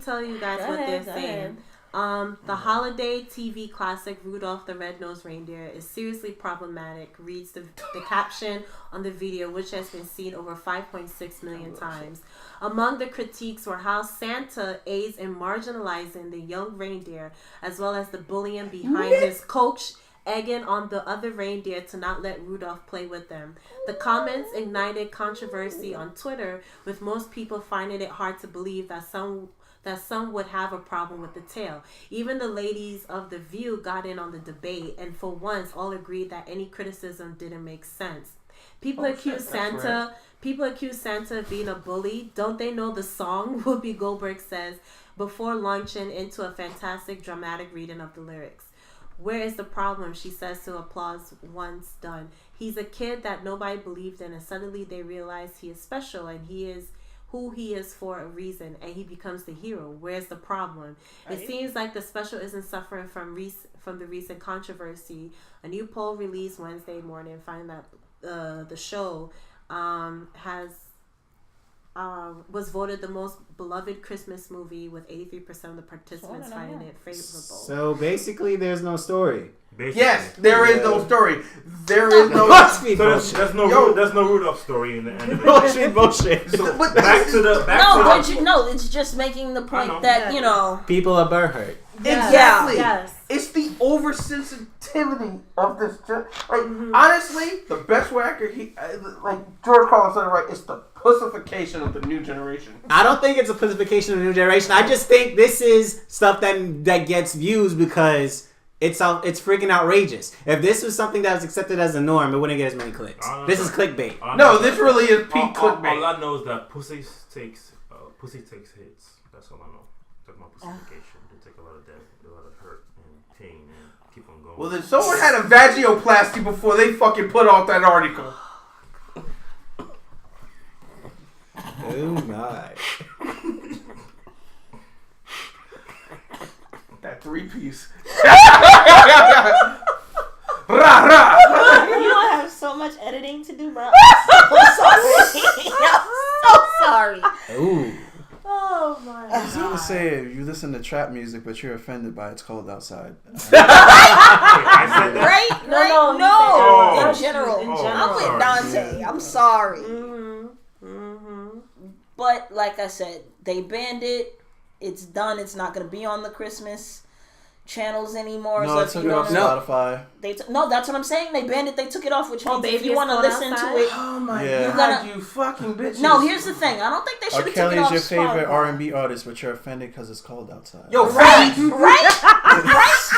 tell you guys what they're saying. The holiday TV classic Rudolph the Red-Nosed Reindeer is seriously problematic, reads the caption on the video, which has been seen over 5.6 million times. Among the critiques were how Santa aids in marginalizing the young reindeer, as well as the bullying behind his coach, egging on the other reindeer to not let Rudolph play with them. The comments ignited controversy on Twitter, with most people finding it hard to believe that some would have a problem with the tale. Even the ladies of The View got in on the debate, and for once all agreed that any criticism didn't make sense. People accuse Santa of being a bully. Don't they know the song? Whoopi Goldberg says before launching into a fantastic dramatic reading of the lyrics. Where is the problem? She says to applause once done. He's a kid that nobody believed in, and suddenly they realize he is special and he is who he is for a reason, and he becomes the hero. Where's the problem? Right. It seems like the special isn't suffering from the recent controversy. A new poll released Wednesday morning found that the show was voted the most beloved Christmas movie, with 83% of the participants finding it favorable. So basically, there's no story. Basically. Yes, there is no story. There is no. There's no Rudolph story in the end. Bullshit. So it's just making the point that people are butthurt. Exactly. Yes. It's the oversensitivity of this. Honestly, the best way I could, George Carlin said it right. It's the pussification of the new generation. I don't think it's a pussification of the new generation. I just think this is stuff that gets views because it's freaking outrageous. If this was something that was accepted as a norm, it wouldn't get as many clicks. This is clickbait. No, this really is peak clickbait. All I know is that pussy takes hits. That's all I know. Talking about pussification, they take a lot of death, a lot of hurt and pain, and keep on going. Well, then someone had a vagioplasty before they fucking put out that article. Oh my. That 3-piece. Rah, rah. You don't have so much editing to do, bro. I'm sorry. I'm so sorry. Ooh. Oh my I was god. gonna say, if you listen to trap music, but you're offended by It's Cold Outside. I said that. Right? No, Oh. In general. In Oh, general. I'm with Dante. I'm sorry. Mm-hmm. But like I said, they banned it. It's done. It's not going to be on the Christmas channels anymore. No, so I if took you it off don't Spotify. No, that's what I'm saying. They banned it. They took it off, which means if Baby you Is want to Cold listen Outside? to it. Oh my Yeah. god, you fucking bitches. No, here's the thing. I don't think they should R. have taken it Kelly's off your favorite Spotify. R&B artist, but you're offended because it's cold outside. Yo, Right? facts. Right?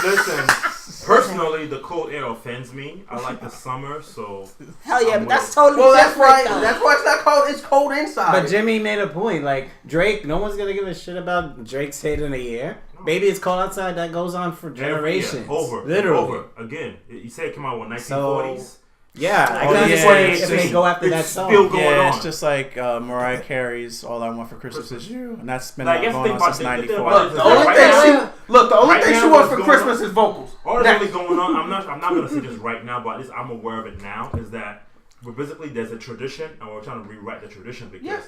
Listen, personally, the cold air offends me. I like the summer, so. Hell yeah, I'm but with that's it. totally Well, that's different. why. though. That's why it's not cold. It's cold inside. But Jimmy made a point. Like Drake, no one's gonna give a shit about Drake's hit in a year. Baby, It's Cold Outside. That goes on for generations. Over. Literally. Over. Again, you say it came out in 1940s. Yeah, I Oh, can yeah, understand it's if they just- go after that it's song. still going Yeah, on. it's just like Mariah Carey's "All I Want for Christmas Is You," and that's been Like, going think on about since the thing '94. about it is the only right thing now- the only right thing now she wants what's for going Christmas on- is vocals. All that's Next. really going on, I'm not gonna say this right now, but at least I'm aware of it now, is that we're basically there's a tradition and we're trying to rewrite the tradition because Yes.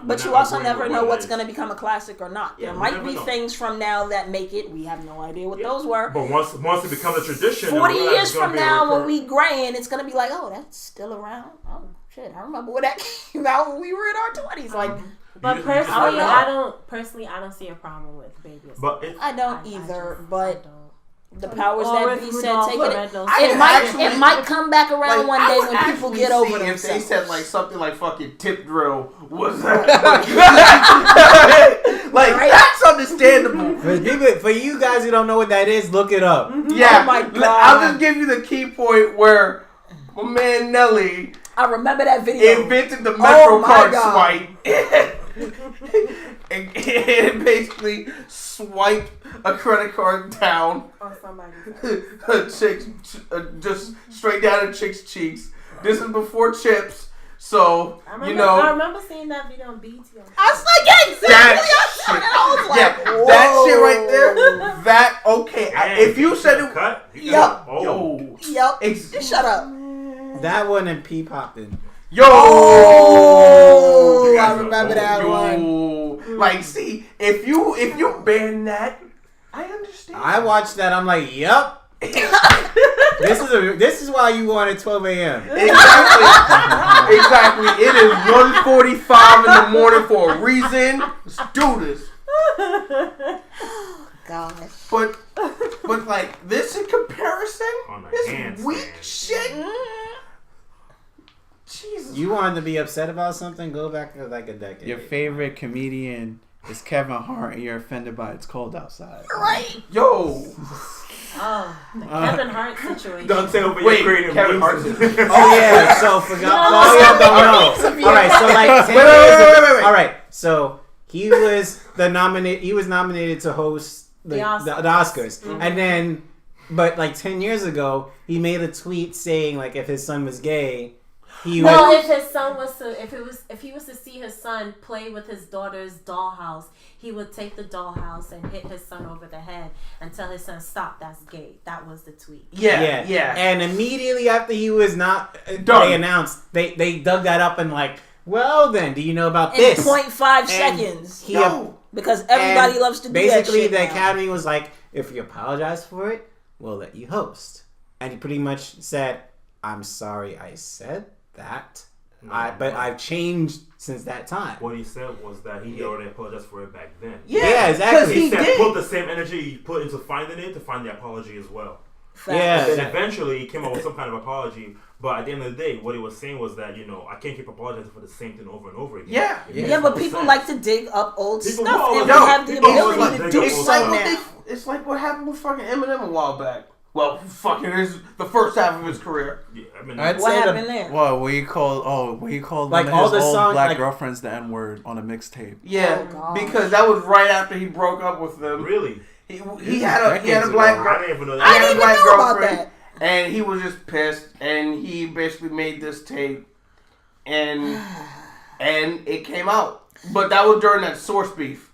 But you also never know what's going going to become a classic or not. Yeah, There we might never be know. things from now that make it. We have no idea what those were. But once it becomes a tradition, 40 then we realize years it's gonna from be a now, when recur- we graying, it's going to be like, oh, that's still around. Oh, shit. I remember when that came out when we were in our 20s. Like, But You just personally, never know. I don't see a problem with Baby Is But Cold. it, I don't either, I but don't. the powers Or that with be said Rudolph taking the it. Red-Nosed I It can might, actually- it might come back around one I day would when people actually get see over if themselves. they said like something like fucking tip drill was like Right? that's understandable. For you guys who don't know what that is, look it up. Yeah, Oh my God. I'll just give you the key point where my man Nelly I remember that video. invented the Oh Metro my card God. swipe. and it basically swiped a credit card down Or somebody. a chick's just straight down a chick's cheeks. This is before chips, so I you know. remember seeing that video on BT. I was like, yeah, exactly. That I shit. was like, Yeah, whoa. that shit right there. That okay. Damn, If you said it, cut, Yup. oh, Yep. Ex- Just shut up. That one and P popping. yo, Oh, You guys I are remember old. that yo, one. like see, if you ban that, I understand. I watched that. I'm like, yup. This is why you want at 12 a.m. Exactly. Exactly. It is 1:45 in the morning for a reason. Let's do this. Gosh. But like this in comparison, On a this handstand. weak shit. Jesus. You wanted to be upset about something? Go back to like a decade. Your favorite comedian is Kevin Hart, and you're offended by It's Cold Outside. Right? Yo. Oh, the Kevin Hart situation. Don't say over Wait, your creative Kevin Hart. Oh yeah, so forgot. No, Oh, y'all don't no. know. All right, so like 10 Wait. years ago. All right, so he was nominated to host the Oscars, and then, but like 10 years ago, he made a tweet saying like if his son was gay, he would. Well, if his son was to, if he was to see his son play with his daughter's dollhouse, he would take the dollhouse and hit his son over the head and tell his son, "Stop, that's gay." That was the tweet. Yeah. And immediately after he was not, Done. they announced they dug that up and like, well then, do you know about In this? 0.5 And seconds. He Yo. Because everybody and loves to do basically that shit the now. Academy was like, if you apologize for it, we'll let you host. And he pretty much said, I'm sorry I said that. But I've changed since that time. What he said was that he already apologized for it back then. Yeah, exactly. 'cause He he said did. put the same energy he put into finding it to find the apology as well. Facts. Yeah. And then eventually he came up with some kind of apology. But at the end of the day, what he was saying was that, I can't keep apologizing for the same thing over and over again. Yeah. It makes Yeah, but no people sense. like to dig up old People stuff, always- and Yo, we have the people always ability like to dig do up so old like stuff. now. it's like what happened with fucking Eminem a while back. Well, fucking his the first half of his career. Yeah, I mean, I'd What say happened there? What he called Like, one of all his the old songs, black like- girlfriends the N-word on a mixtape. Yeah, Oh, gosh. because that was right after he broke up with them. really? He is had a decades black ago. girl. I didn't even know I that. He had didn't a even black know about girlfriend, that. and he was just pissed, and he basically made this tape, and and it came out. But that was during that Source beef.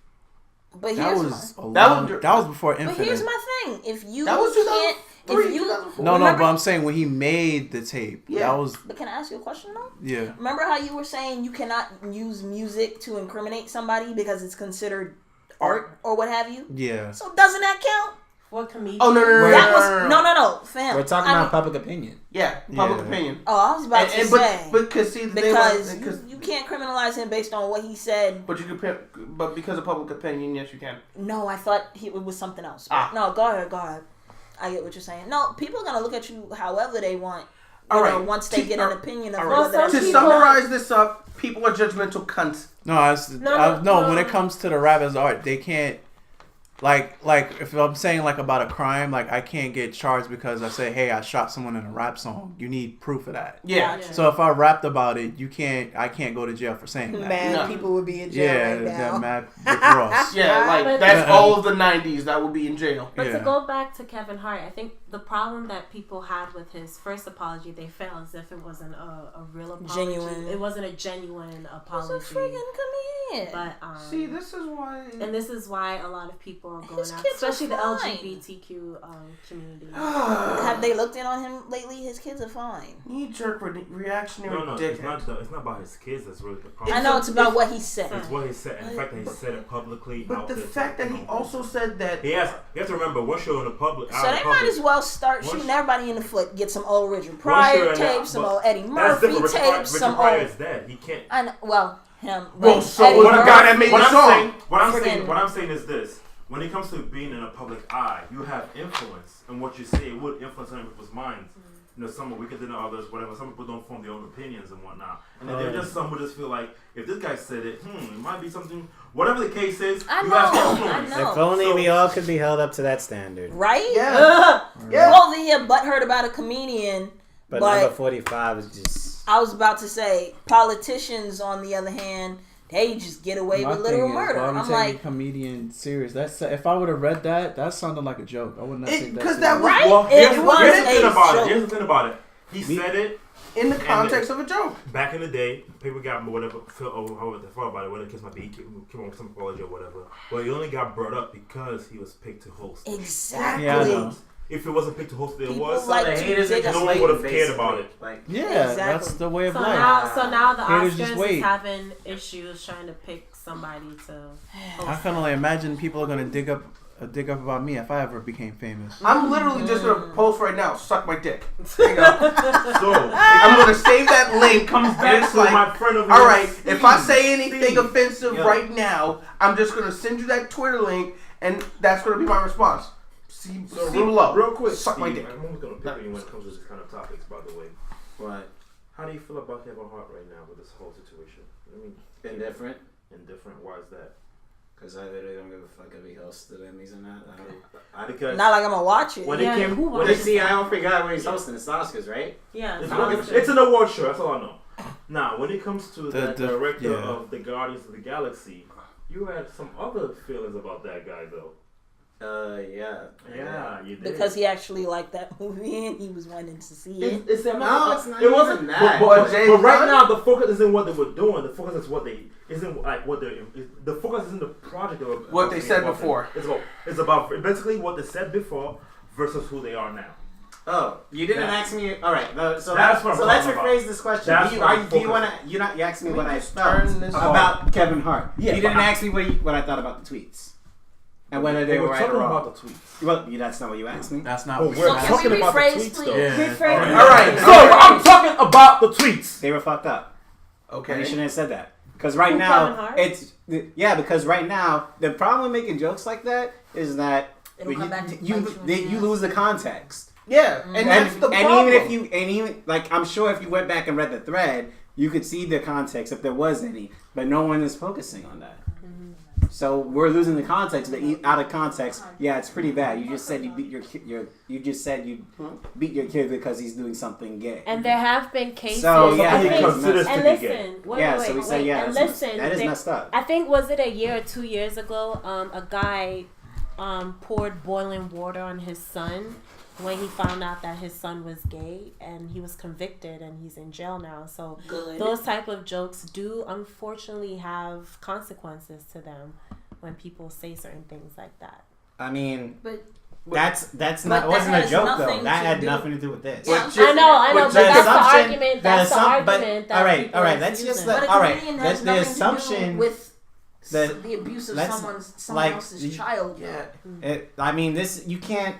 But That here's was my, that was before Infinite. but here's my thing. If you That was can't, 2003, if you 2004. No, remember, but I'm saying when he made the tape, Yeah. that was But can I ask you a question though? yeah. Remember how you were saying you cannot use music to incriminate somebody because it's considered art or what have you? Yeah. So doesn't that count? What comedian? Oh, no. That was no, fam. We're talking about public opinion. Yeah, public Yeah. opinion. Oh, I was about to say But because see, the because thing was, you can't criminalize him based on what he said. but you could, but because of public opinion, yes, you can. No, I thought it was something else. But Ah. No, go ahead. I get what you're saying. No, people are gonna look at you however they want. All You know, right. once they get an opinion of all whether right. that's To people- summarize this up, people are judgmental cunts. No, when it comes to the rap as art, they can't like if I'm saying like about a crime, like I can't get charged because I say, hey, I shot someone in a rap song. You need proof of that. Yeah. Gotcha. So if I rapped about it, I can't go to jail for saying that. mad No. people would be in jail Yeah, right now. that mad Rick Ross. Yeah, like But- that's all of the '90s that would be in jail. But Yeah. to go back to Kevin Hart, I think the problem that people had with his first apology, they felt as if it wasn't a real apology. Genuine. It wasn't a genuine He's a apology. freaking comedian. But See, this is why. and this is why a lot of people are going His out, kids are especially the fine. LGBTQ community. Have they looked in on him lately? His kids are fine. Knee jerk reactionary No, dickhead. it's not about his kids. That's really the problem. I know it's about what he said. It's what he said, and the fact that he said it publicly. But out the there, fact that he also said that. you have to remember, once you're in the public, So they might as well start Once- shooting everybody in the foot. Get some old Richard Once Pryor you're in that- tapes, some but old Eddie that's Murphy different. tapes, Richard some Pryor old. is dead. He can't. I know, well, him. Well, but so Eddie what the Murphy- guy that made What the I'm song? saying, what Friggin- I'm saying is this: when it comes to being in a public eye, you have influence, and what you say would influence other people's minds. You know, some are weaker than others, whatever. Some people don't form their own opinions and whatnot. And then there's just some who just feel like, if this guy said it, it might be something. Whatever the case is, I you know, have influence. I know. If only So- we all could be held up to that standard. Right? Yeah. We're over here butthurt about a comedian, But but number 45 is just. I was about to say politicians, on the other hand, they just get away My with literal thing is, murder. why I'm I'm taking like, comedian serious. That's if I would have read that sounded like a joke. I wouldn't have taken that. Because that was Right? Well, It here's was the thing a about joke. it. Here's the thing about it. He said it in the context of a joke. back in the day. People got whatever, however they felt about it. Whatever the case might be, he came on with some apology or whatever. But he only got brought up because he was picked to host. exactly. Yeah, I know. If it wasn't picked to host, it People was. like the to haters dig are a just no one waiting, would have cared about it. Like, Yeah, Exactly. that's the way of So life. now the Haters just Oscars wait. is having issues trying to pick somebody to host. I can only imagine people are gonna dig up about me if I ever became famous. I'm literally just gonna post right now. Suck my dick. There you go. So I'm gonna save that link. comes back It's to like, my friend of all yours, right, Steve. if I say anything Steve. offensive Yeah. right now, I'm just gonna send you that Twitter link, and that's gonna be my response. See below. Real quick, Suck my Steve, dick. I'm only gonna pick on you when it comes to this kind of topics. By the way, what? how do you feel about Kevin Hart right now with this whole situation? I mean, Indifferent? indifferent. Why is that? Because I literally don't give a fuck if he hosted Emmys or not. Because Not like I'm gonna watch it. when Yeah, it came, who when watches it, See, I don't forget when he's hosting. It's the Oscars, right? Yeah, it's an award show. That's all I know. Now, when it comes to the the- director yeah. of the Guardians of the Galaxy, you had some other feelings about that guy, though. Yeah. Yeah, you did. Because he actually liked that movie and he was wanting to see it. It's No, it's not It wasn't even that. But, James but right Gunn? now, the focus isn't what they were doing. The focus is what they isn't like what they. The focus isn't the project. They were What they said about. before. It's about basically what they said before versus who they are now. Oh, you didn't Yeah. ask me. All right, no, so That's what I'm so let's talking rephrase about. this question. That's Do you, what I'm do you focusing want to? You asked me Can what we I just felt turn this about Kevin Hart. Yeah, you but didn't ask me what I thought about the tweets and whether they were right talking or wrong. about the tweets. Well, that's not what you asked me. That's not. Oh, what we're we're Can talking we about the rephrase, tweets, please? though. Yeah. All right. So I'm talking about the tweets. They were fucked up. Okay. You shouldn't have said that. Because right Who, now, Kevin Hart? because right now, the problem with making jokes like that is that It'll come back to bite you you in the you ass. lose the context. Yeah, and that's the problem. Even like I'm sure if you went back and read the thread, you could see the context if there was any, but no one is focusing on that. So we're losing the context. But out of context, yeah, it's pretty bad. You just said you beat you just said you beat your kid because he's doing something gay. And there have been cases. So, yeah, I he think, considers to and be listen, gay. wait, yeah, wait, so we wait, say yeah, and that's- listen, that is messed up. I think was it a year or 2 years ago? A guy poured boiling water on his son when he found out that his son was gay, and he was convicted and he's in jail now. So those type of jokes do unfortunately have consequences to them when people say certain things like that. I mean, But that's but not that wasn't a has joke nothing though. That to had do- nothing to do with this. Yeah, I know, but that's the argument. That's the argument that all right, people all right. is Let's just using. let. But a All right, comedian that's has the nothing to assumption do with that the abuse of let's- someone like, else's child. Yeah. I mean, this you can't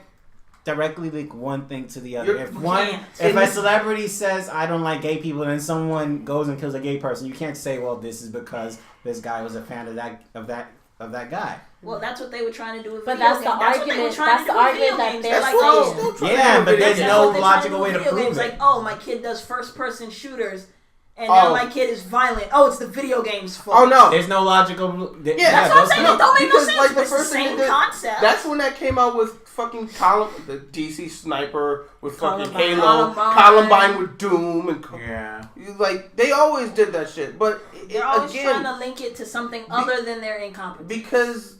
directly link one thing to the other. You're- If a celebrity says I don't like gay people, and someone goes and kills a gay person, you can't say, well, this is because this guy was a fan of that guy. Well, that's what they were trying to do with But video that's the games. That's what they were argument. trying That's to the do with argument video that games. they're like, saying. oh, Yeah, but there's that's no what they're trying logical do way with to video prove games. it. Like, oh, my kid does first-person shooters, and now my kid is violent. Oh, it's the video game's fault. Oh no. There's no logical. That's what I'm saying. It don't make no Because, sense. like, But the it's the first thing same they did- concept. That's when that came out with fucking the DC Sniper with fucking Columbine. Halo, Columbine with Doom, and Yeah. like they always did that shit. But They're always again, trying to link it to something other than their incompetence. because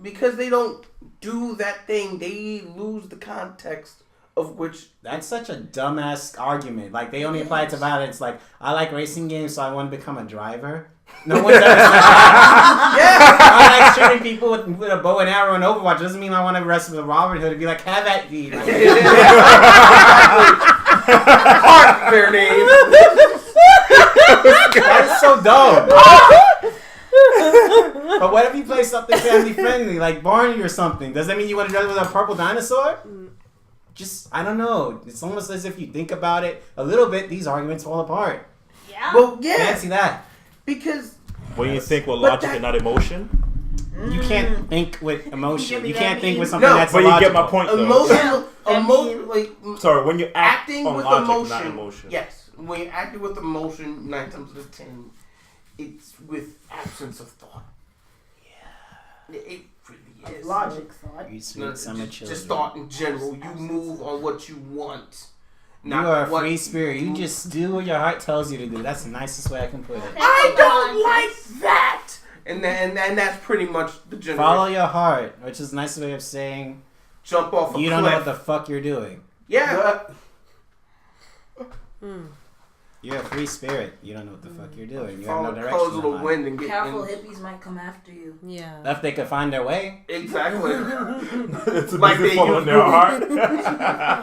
because they don't do that thing, they lose the context of which. That's such a dumbass argument. Like, they only apply it to violence. Like, I like racing games, so I want to become a driver. No one's ever said that. I like shooting people with a bow and arrow in Overwatch. Doesn't mean I want to wrestle with Robin Hood and be like, have at thee. Like, Heart, their name. that is so dumb. But what if you play something family friendly, like Barney or something? Does that mean you want to dress with a purple dinosaur? Just, I don't know. It's almost as if you think about it a little bit, these arguments fall apart. Yeah. Well, yeah, Fancy that. because When you think with But logic that- and not emotion. You can't think with emotion. Give me You that can't think with meme. something No, that's But you illogical. get my point, though. emotional, That mean- like Sorry, when you act acting on with logic, emotion. not emotion. Yes, when you're acting with emotion, 9 times out of 10, it's with absence of thought. Yeah, it really is. Logic thought. You sweet No, summer just children. thought in general. You move on what you want. You are a free spirit. You just do what your heart tells you to do. That's the nicest way I can put it. I don't like that. And that's pretty much the general. Follow your heart, which is a nice way of saying Jump off a you cliff. don't know what the fuck you're doing. Yeah. You're a free spirit. You don't know what the fuck you're doing. You have Follow no the colors direction. of in the life. wind and get Careful, in. hippies might come after you. Yeah. If they could find their way. Exactly. It's Like busy they following use their Google. heart.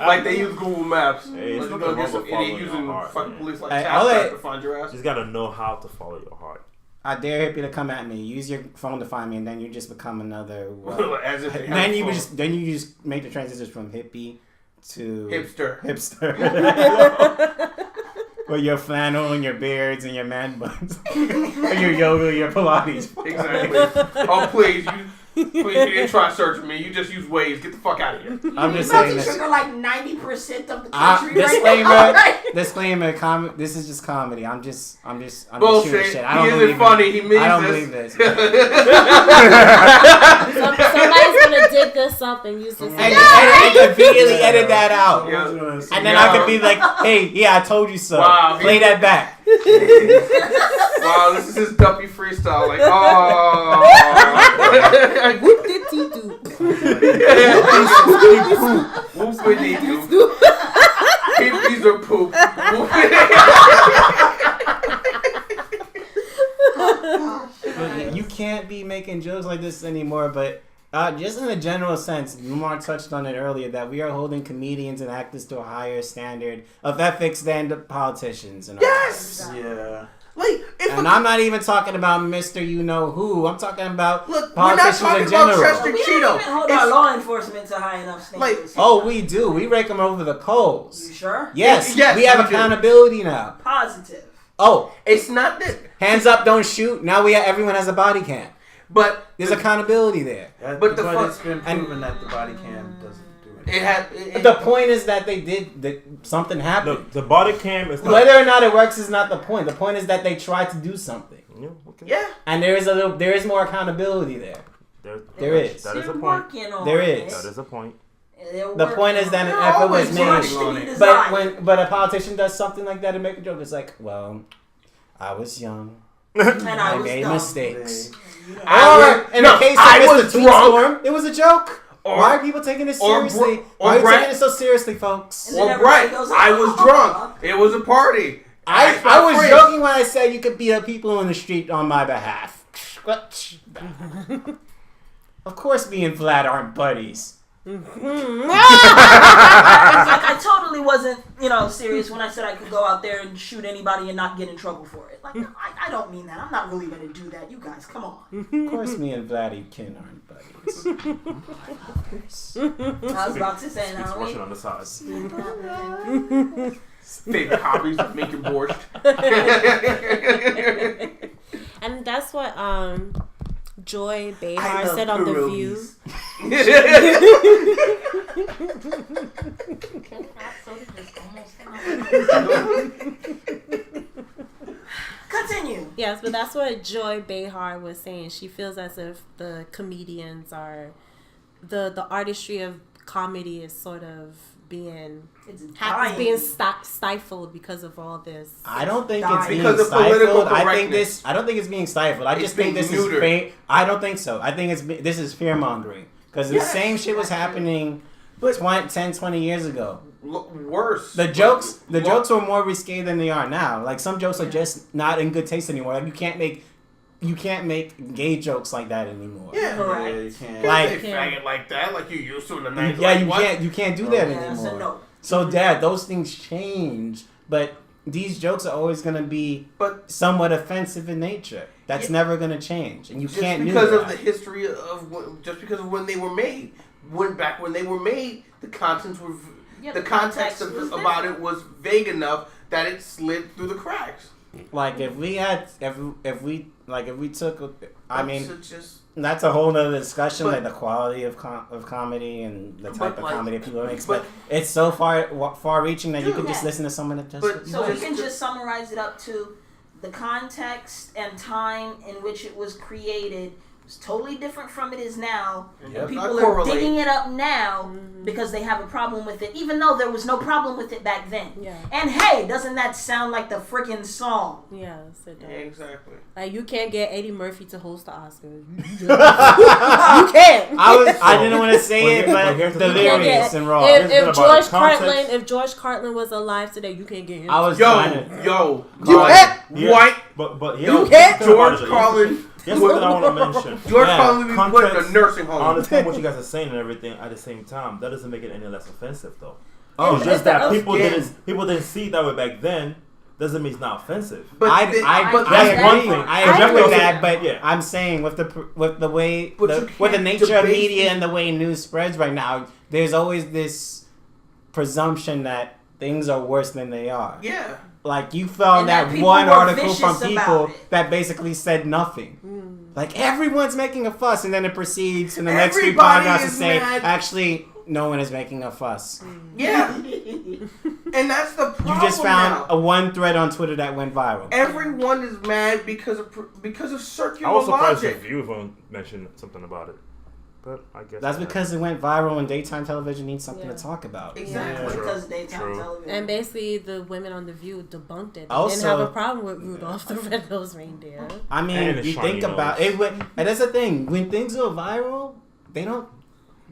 Like they use Google Maps. Hey, it's Like, nothing you wrong know, with and they following using your heart, fucking man. police like Hey, Chapter all that- to find your ass. You just gotta know how to follow your heart. I dare hippie to come at me. Use your phone to find me, and then you just become another. What? As if they have then you fun. just make the transition from hippie to Hipster. With your flannel and your beards and your man buns, or your yoga, your Pilates. Exactly. Oh please, you didn't try searching me. You just use Waze. Get the fuck out of here. I'm just about saying to this. trigger like 90% of the country right Disclaimer. now. Right? Disclaimer. This is just comedy. I'm just shooting Bullshit. shit. I He don't isn't believe funny. it. He means I don't this. believe this. Somebody's gonna dig this up and use this. And immediately edit that out. Yeah. And then I could be like, hey, yeah, I told you so. Wow. Play that back. Wow, this is his dumpy freestyle. Like, oh. Whoop did he do? Whoop-a-dee-doo. Hippies are poop. You can't be making jokes like this anymore, but just in a general sense, Lamar touched on it earlier, that we are holding comedians and actors to a higher standard of ethics than the politicians. In our Yes! lives. Yeah. Like, And I'm not even talking about Mr. You Know Who. I'm talking about look, we're not politicians talking in about general. Chester We don't Cheeto. even hold It's- our law enforcement to high enough standards. Oh, we do. We rake them over the coals. You sure? Yes, Yes, we have we do. accountability now. Positive. Oh, It's not that, hands up, don't shoot. Now everyone has a body cam. but There's accountability there. But the fuck- it's been proven that the body cam doesn't do it. it had. But the point is that something happened. Look, the body cam is not. Whether or not it works is not the point. The point is that they tried to do something, Yeah, okay. Yeah. and there is more accountability there. There is. That is a They're point. working on There it. is. That is a point. They're The point working is that on an it. effort was Always made. much to be desired. But a politician does something like that and make a joke, it's like, well, I was young. and I I was made dumb. mistakes. I Or was- in no, the case of I Mr. was Tweet drunk. Storm, it was a joke. Why are people taking this seriously? Or Why are you Brett- taking it so seriously, folks? And then Or everybody Brett, goes, I was drunk. It was a party. I was joking when I said you could beat up people on the street on my behalf. Of course, me and Vlad aren't buddies. I totally wasn't, serious when I said I could go out there and shoot anybody and not get in trouble for it. Like, I don't mean that. I'm not really going to do that. You guys, come on. Of course, me and Vladdy Ken aren't buddies. I was about to say, He's now, rushing on the side. Favorite hobbies of making borscht. And that's what Joy Behar said on The View. Continue. Yes, but that's what Joy Behar was saying. She feels as if the comedians are the artistry of comedy is sort of being stifled because of all this. I don't think it's being because of political stifled. correctness. I don't think it's being stifled. I It's just think being this neutered. is I don't think so. I think this is fear mongering because the same shit was happening 10, 20 years ago. Worse. The jokes were more risque than they are now. Like some jokes are just not in good taste anymore. Like you can't make gay jokes like that anymore. Yeah, Right. Yeah, you can't. Like- say faggot like that, like you used to in the 90s. Yeah, like, you can't do that Yeah, anymore. so no. So Dad, those things change, but these jokes are always gonna be But somewhat offensive in nature. That's never gonna change, and you just can't do because that. of the history of just because of when they were made, back when they were made, the contents were the context was about it was vague enough that it slid through the cracks. Like if we took, I mean, So just that's a whole nother discussion, But- like the quality of comedy and the type But, of like- comedy people make. but- But it's so far-reaching that you Dude, can just yeah. listen to someone that just. But- So we Just can to- just summarize it up to the context and time in which it was created was totally different from it is now. Yep. People Not are correlate. digging it up now because they have a problem with it, even though there was no problem with it back then. Yeah. And hey, doesn't that sound like the freaking song? Yes, it does. exactly. Like you can't get Eddie Murphy to host the Oscars. You can't. I didn't want to say it, but here's the thing. delirious and raw. Here's the thing about the context. If George Carlin was alive today, you can't get him. I was trying to. Yo, What? Yeah, White but Yo, here's the thing about George it. Carlin. Here's what I want to mention. George Yeah, Carlin would be put in a context- nursing I home. understand what you guys are saying and everything at the same time. That doesn't make it any less offensive, though. Oh, It's just that people again. didn't see it that way back then. Doesn't mean it's not offensive. But I the- agree. that's one thing. I But agree with also- that, but yeah. I'm saying with the way But you with the can't nature of debate media it. and the way news spreads right now, there's always this presumption that things are worse than they are. Yeah. Like you found And that that people one were article from vicious people about it. that basically said nothing. Like everyone's making a fuss, and then it proceeds in the next few Everybody podcasts to is say, mad. actually, no one is making a fuss. Yeah. And that's the problem. You just found now. a one thread on Twitter that went viral. Everyone is mad because of I circular was surprised logic. if you mentioned something about it. But I guess That's because it went viral and daytime television needs something Yeah. to talk about. Exactly. Yeah. Because daytime True. television. And basically, the women on The View debunked it. They Also- didn't have a problem with Rudolph the Red-Nosed Reindeer. I mean, And you it's think shiny about nose. it, and that's the thing. When things go viral, they don't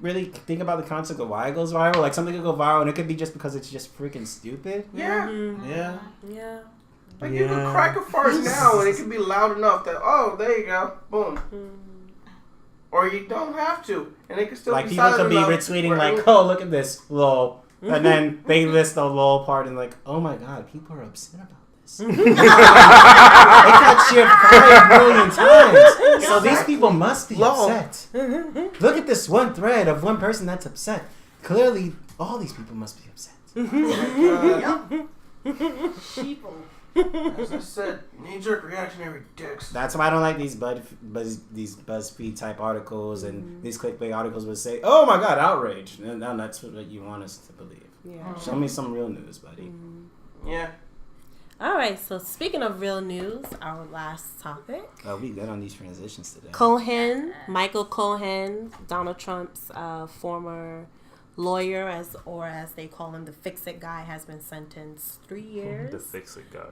really think about the concept of why it goes viral. Like something could go viral, and it could be just because it's just freaking stupid. Yeah. Yeah. Yeah. Like you can Yeah. crack a fart now and it can be loud enough that, oh, there you go. Boom. Or you don't have to. And it can still Like be people silent could be enough retweeting where like, it- "Oh, look at this, lol," and then they list the lol part and like, "Oh my god, people are upset about this." It got shared 5 million times, so these people must be Lol. upset. Look at this one thread of one person that's upset. Clearly, all these people must be upset. Sheeple. As I said, knee-jerk reactionary dicks. That's why I don't like these these BuzzFeed type articles and these clickbait articles would say, "Oh my god, outrage!" And that's what you want us to believe. Yeah. Show me some real news, buddy. Yeah. All right. So speaking of real news, our last topic: Oh, we good on these transitions today. Michael Cohen, Donald Trump's former lawyer, as they call him, the Fix-It guy, has been sentenced 3 years. The Fix-It guy.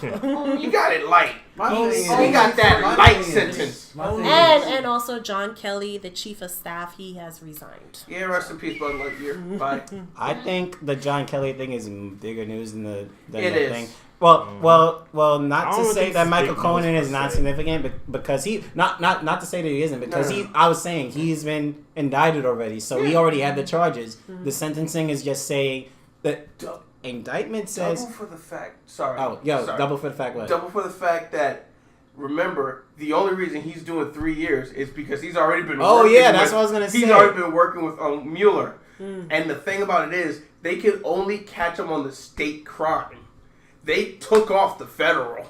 You got it light. He got that light sentence. And also John Kelly, the chief of staff, he has resigned. Yeah, rest in peace, Bud Lightyear. Bye. I think the John Kelly thing is bigger news than the is. thing. Well, not to say that it's Michael big Cohen news is per not se. significant, but because he not to say that he isn't, because I was saying he's been indicted already, so he already had the charges. The sentencing is just saying that indictment says Double for the fact. Sorry. double for the fact what? Double for the fact that. Remember, the only reason he's doing 3 years is because he's already been. Oh working yeah, that's with, what I was gonna say. He's already been working with Mueller, and the thing about it is, they can only catch him on the state crime. They took off the federal.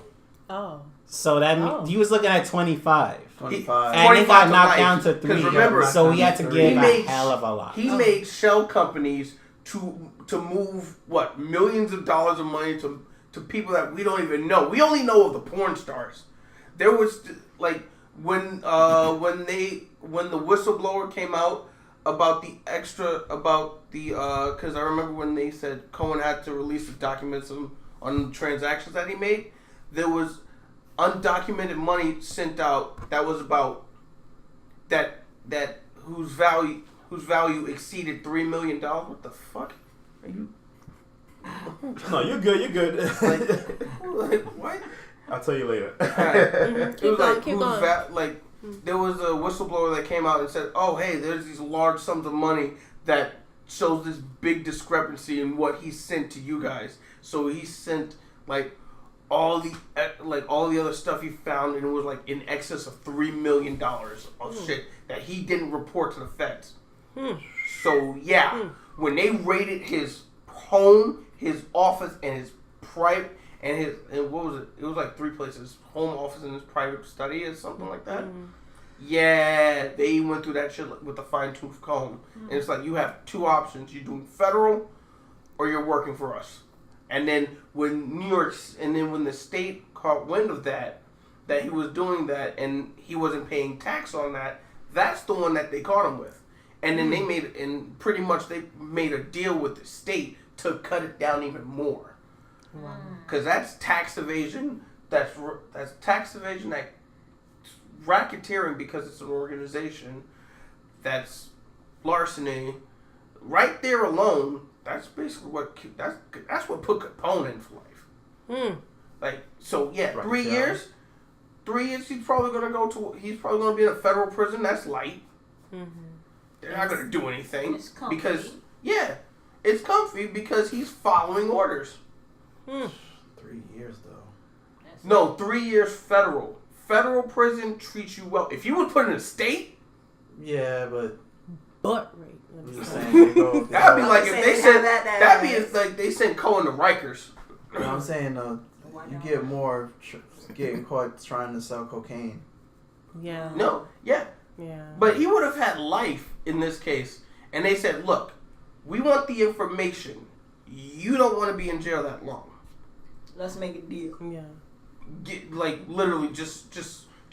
Oh. So that he was looking at 25. 25. And it got knocked life. down to 3. Remember, so he had to give made- a hell of a lot. He made shell companies to move millions of dollars of money to people that we don't even know. We only know of the porn stars. There was when the whistleblower came out about the because I remember when they said Cohen had to release the documents on transactions that he made, there was undocumented money sent out that was about that whose value exceeded $3 million. What the fuck? Are you? No, you're good. You're good. Like what? I'll tell you later. It was Keep going. There was a whistleblower that came out and said, "Oh, hey, there's these large sums of money that shows this big discrepancy in what he sent to you guys." So he sent all the other stuff he found, and it was in excess of $3 million of shit that he didn't report to the feds. So yeah, when they raided his home, his office, and his private. And what was it? It was 3 places: home, office, and his private study, or something like that. Yeah, they went through that shit with a fine-tooth comb. And it's you have 2 options: you're doing federal, or you're working for us. And then when when the state caught wind of that he was doing that, and he wasn't paying tax on that, that's the one that they caught him with. And then they made a deal with the state to cut it down even more. Because that's tax evasion. That's tax evasion. That racketeering, because it's an organization. That's larceny. Right there alone. That's basically that's what put Capone in for life. So yeah, 3 years. 3 years. He's probably gonna be in a federal prison. That's light. They're not gonna do anything because it's comfy because he's following orders. 3 years though. No, 3 years federal. Federal prison treats you well. If you would put in a state, yeah, but Right. I'm just saying that'd be like if they said that'd be like they sent Cohen to Rikers. You know what I'm saying you get more getting caught trying to sell cocaine. Yeah. No, yeah. Yeah. But he would have had life in this case, and they said, "Look, we want the information. You don't want to be in jail that long. Let's make a deal." Yeah. Get literally just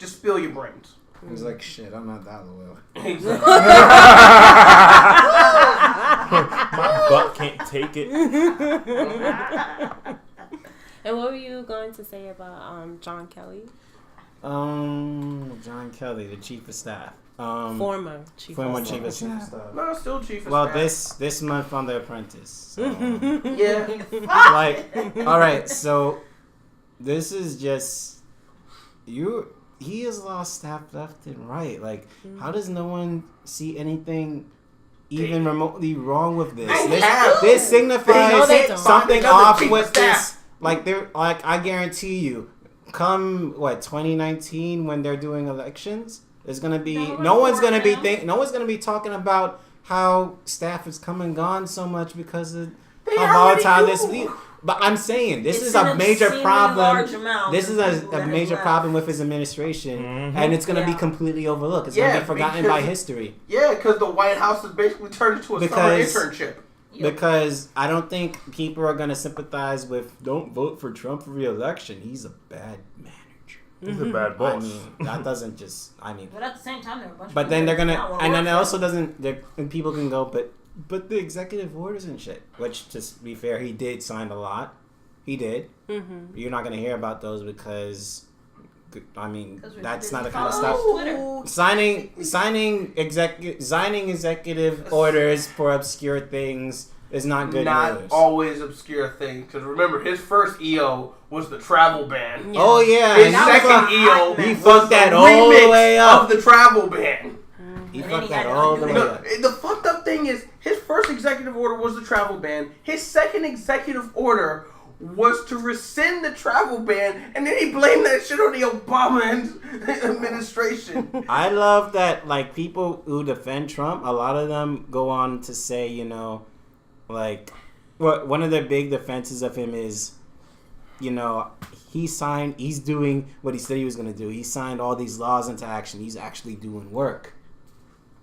spill your brains." He was like, "Shit, I'm not that loyal." My butt can't take it. And what were you going to say about John Kelly? John Kelly, the chief of staff. Former chief of staff. No, still chief of Well, staff. this month on The Apprentice. So. Yeah. All right, so this is just he has lost staff left and right. How does no one see anything even remotely wrong with this? This signifies something off with this. I guarantee you, come 2019 when they're doing elections, there's gonna be no one's gonna be talking about how staff has come and gone so much because of how volatile this is. But I'm saying this is a major problem. This is a major problem with his administration, and it's going to be completely overlooked. It's going to be forgotten by history. Yeah, because the White House has basically turned into a summer internship. Because I don't think people are going to sympathize with "don't vote for Trump for re-election. He's a bad manager. He's a bad boss." I mean, that doesn't just. But at the same time, there are a bunch. But then they're gonna, and then it also doesn't. And people can go, but But the executive orders and shit, which, to be fair, he did sign a lot. He did. Mm-hmm. You're not going to hear about those because, I mean, that's not the kind of stuff. Signing executive orders for obscure things is not good Not news. always obscure thing. Because remember, his first EO was the travel ban. Yeah. Oh, yeah. His second EO he fucked that all the way up. Of the travel ban. He fucked that all the way up. The fucked up thing is, his first executive order was the travel ban. His second executive order was to rescind the travel ban, and then he blamed that shit on the Obama administration. I love that, like, people who defend Trump, a lot of them go on to say, you know, like, one of their big defenses of him is, you know, he's doing what he said he was going to do. He signed all these laws into action. He's actually doing work.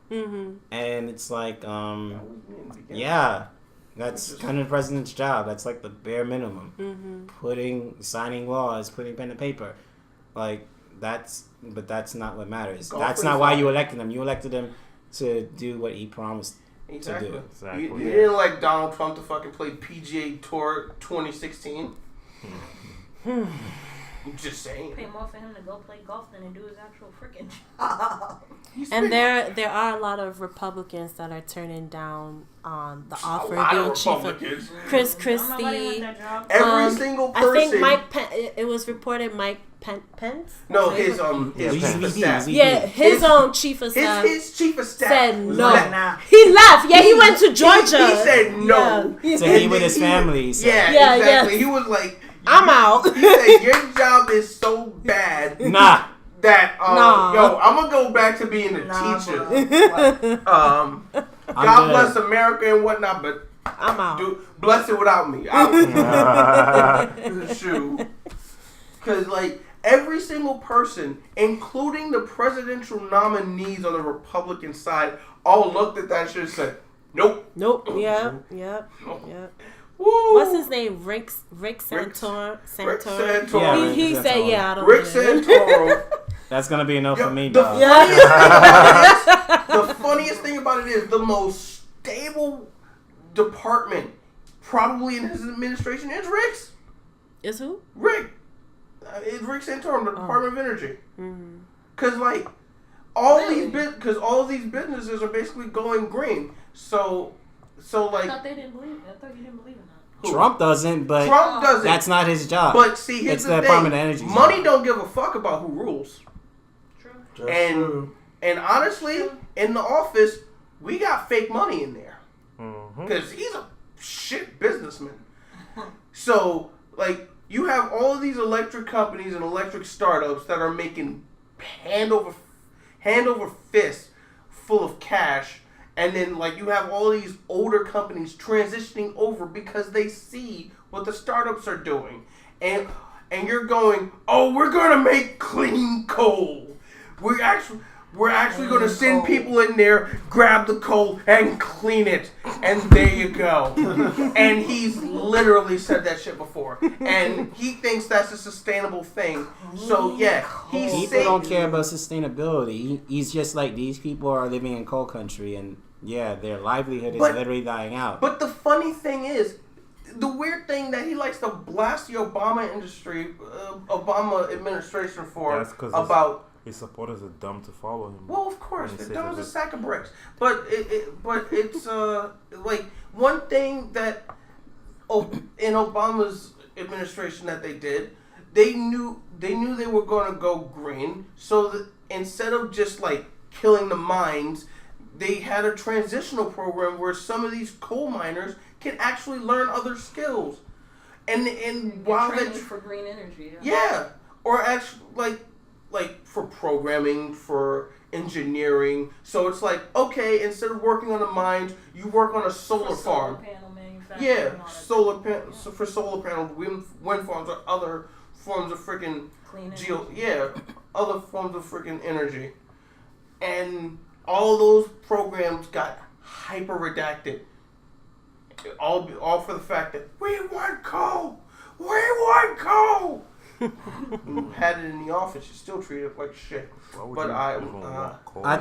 Mm-hmm. And it's like, yeah, that's kind of the president's job. That's like the bare minimum. Mm-hmm. Signing laws, putting pen to paper. Like, but that's not what matters. That's not why you elected him. You elected him to do what he promised to do. Exactly. You didn't like Donald Trump to fucking play PGA Tour 2016. I'm just saying. Pay more for him to go play golf than to do his actual freaking job. And there are a lot of Republicans that are turning down the offer of being chief of Chris Christie. Every single person. I think it was reported Mike Pence. No, his chief of staff. Yeah, his own chief of staff. His chief of staff said no. He left. Yeah, he went to Georgia. He said no. Yeah. To be with his family. Yeah, exactly. Yeah. He was like, I'm out. He said, your job is so bad. Nah. That, yo, I'm going to go back to being a teacher. God bless America and whatnot, but I'm out. Bless it without me. Shoot. Because, like, every single person, including the presidential nominees on the Republican side, all looked at that shit and said, nope. Yep. Woo. What's his name? Rick Santorum. Rick Santorum. He said, "Yeah, I don't." Rick Santorum. That's gonna be a no for me, the dog. The funniest thing about it is the most stable department, probably in his administration, is Rick's. Is who? Rick. It's Rick Santorum, the Department of Energy. Because like all these businesses are basically going green. So like. I thought they didn't believe. I thought you didn't believe in that. Trump doesn't. That's not his job. But see, here's the Department thing. of Energy. Money don't give a fuck about who rules. True. And honestly, in the office, we got fake money in there. Because he's a shit businessman. So, like, you have all of these electric companies and electric startups that are making hand over fist full of cash. And then, like, you have all these older companies transitioning over because they see what the startups are doing. And you're going, oh, we're going to make clean coal. We're actually going to send people in there, grab the coal, and clean it. And there you go. And he's literally said that shit before. And he thinks that's a sustainable thing. So, yeah. People don't care about sustainability. He's just like, these people are living in coal country, and yeah, their livelihood is literally dying out. But the funny thing is, the weird thing that he likes to blast the Obama administration for about... His supporters are dumb to follow him. Well, of course, they're dumb as a sack of bricks. But it's like one thing that in Obama's administration that they did, they knew they were going to go green. So that instead of just like killing the mines, they had a transitional program where some of these coal miners can actually learn other skills, and while they for green energy. Yeah, or actually like for programming, for engineering. So it's like, okay, instead of working on the mines, you work on a solar farm. Panel manufacturing. Yeah, solar panel. So for solar panels, wind farms, or other forms of freaking clean energy. Other forms of freaking energy, and all those programs got hyper redacted. All for the fact that we want coal. We want coal. You had it in the office, you still treat it like shit. But I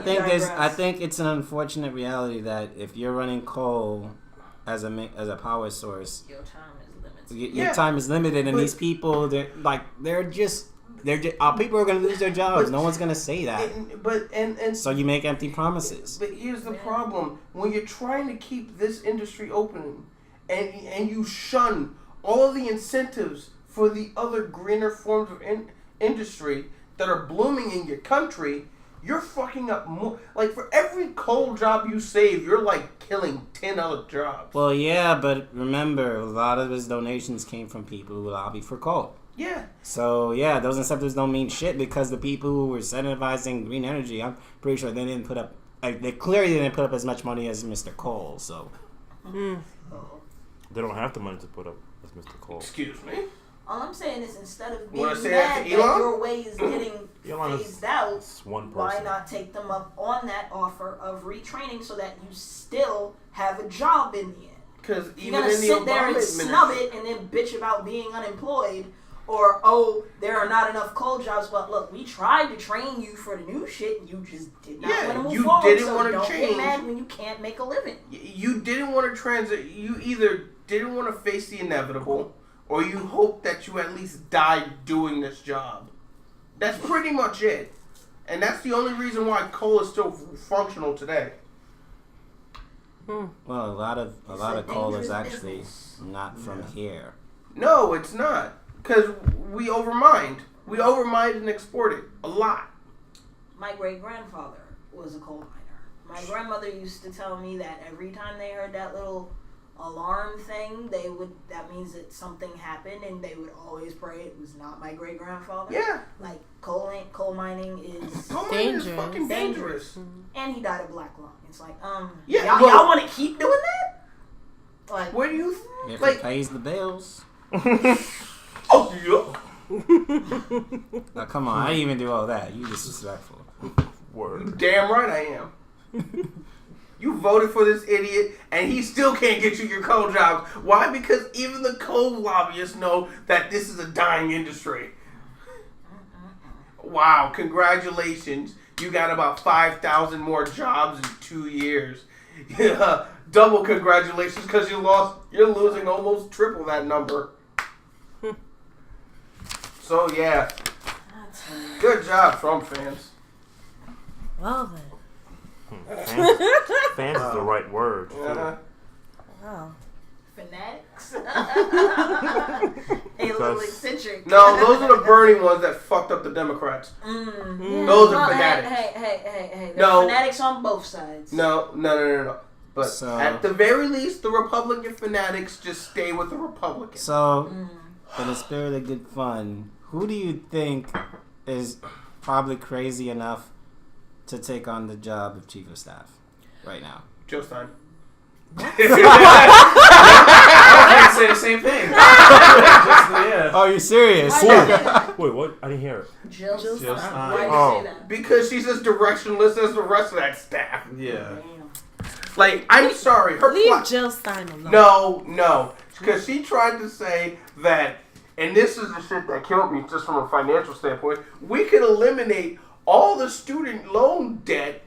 think it's an unfortunate reality that if you're running coal as a power source, Your time is limited. your time is limited, and these people, they're just people are going to lose their jobs. No one's going to say that. So you make empty promises. But here's the problem: when you're trying to keep this industry open, and you shun all of the incentives for the other greener forms of industry that are blooming in your country, you're fucking up more. Like, for every coal job you save, you're like killing 10 other jobs. Well, yeah, but remember, a lot of his donations came from people who lobby for coal. Yeah. So, yeah, those incentives don't mean shit because the people who were incentivizing green energy, I'm pretty sure they didn't put up, they clearly didn't put up as much money as Mr. Cole, so. They don't have the money to put up as Mr. Cole. Excuse me? All I'm saying is, instead of being Wanna mad say that that to Elon? your way is getting Elon phased out, It's one why person. not take them up on that offer of retraining so that you still have a job in the end? Because You're even gonna in the sit there Obama and snub it and then bitch about being unemployed, or there are not enough coal jobs. But look, we tried to train you for the new shit, and you just did not want to move you forward. didn't so want to don't change. get mad when you can't make a living. You didn't want to transit. You either didn't want to face the inevitable, or you hope that you at least died doing this job. That's pretty much it. And that's the only reason why coal is still functional today. Well, a lot of coal is dangerous actually business. not from here. No, it's not. Because we overmined. We overmined and exported a lot. My great-grandfather was a coal miner. My grandmother used to tell me that every time they heard that little alarm thing, that means that something happened, and they would always pray it was not my great-grandfather. Yeah. Like, coal mining is Coal mining is Dangerous. fucking dangerous. and he died of black lung. It's like, Yeah, y'all want to keep doing that? Like, Where do you... If like, it pays the bills. oh, yeah. Now, come on, I didn't even do all that. You disrespectful. Word. Damn right I am. You voted for this idiot, and he still can't get you your coal jobs. Why? Because even the coal lobbyists know that this is a dying industry. Wow, congratulations. You got about 5,000 more jobs in 2 years. Yeah, double congratulations because you're losing almost triple that number. So, yeah. Good job, Trump fans. Well then. Fans is the right word. Uh-huh. Wow. fanatics. A little eccentric. No, those are the Bernie ones that fucked up the Democrats. Those are fanatics. Hey. No. Fanatics on both sides. No. But So- at the very least, the Republican fanatics just stay with the Republicans. So, for the spirit of good fun, who do you think is probably crazy enough to take on the job of chief of staff right now? Joe Stein. I was gonna say the same thing. Yeah. Oh, you're serious? Why did you say that? Wait, what? I didn't hear it. Jill Jill Stein. Stein. Why did you Oh. say that? Because she's as directionless as the rest of that staff. Yeah. Damn. Like, I'm sorry, her Leave plot. Jill Stein alone. No. Because she tried to say that, and this is the shit that killed me just from a financial standpoint, we could eliminate all the student loan debt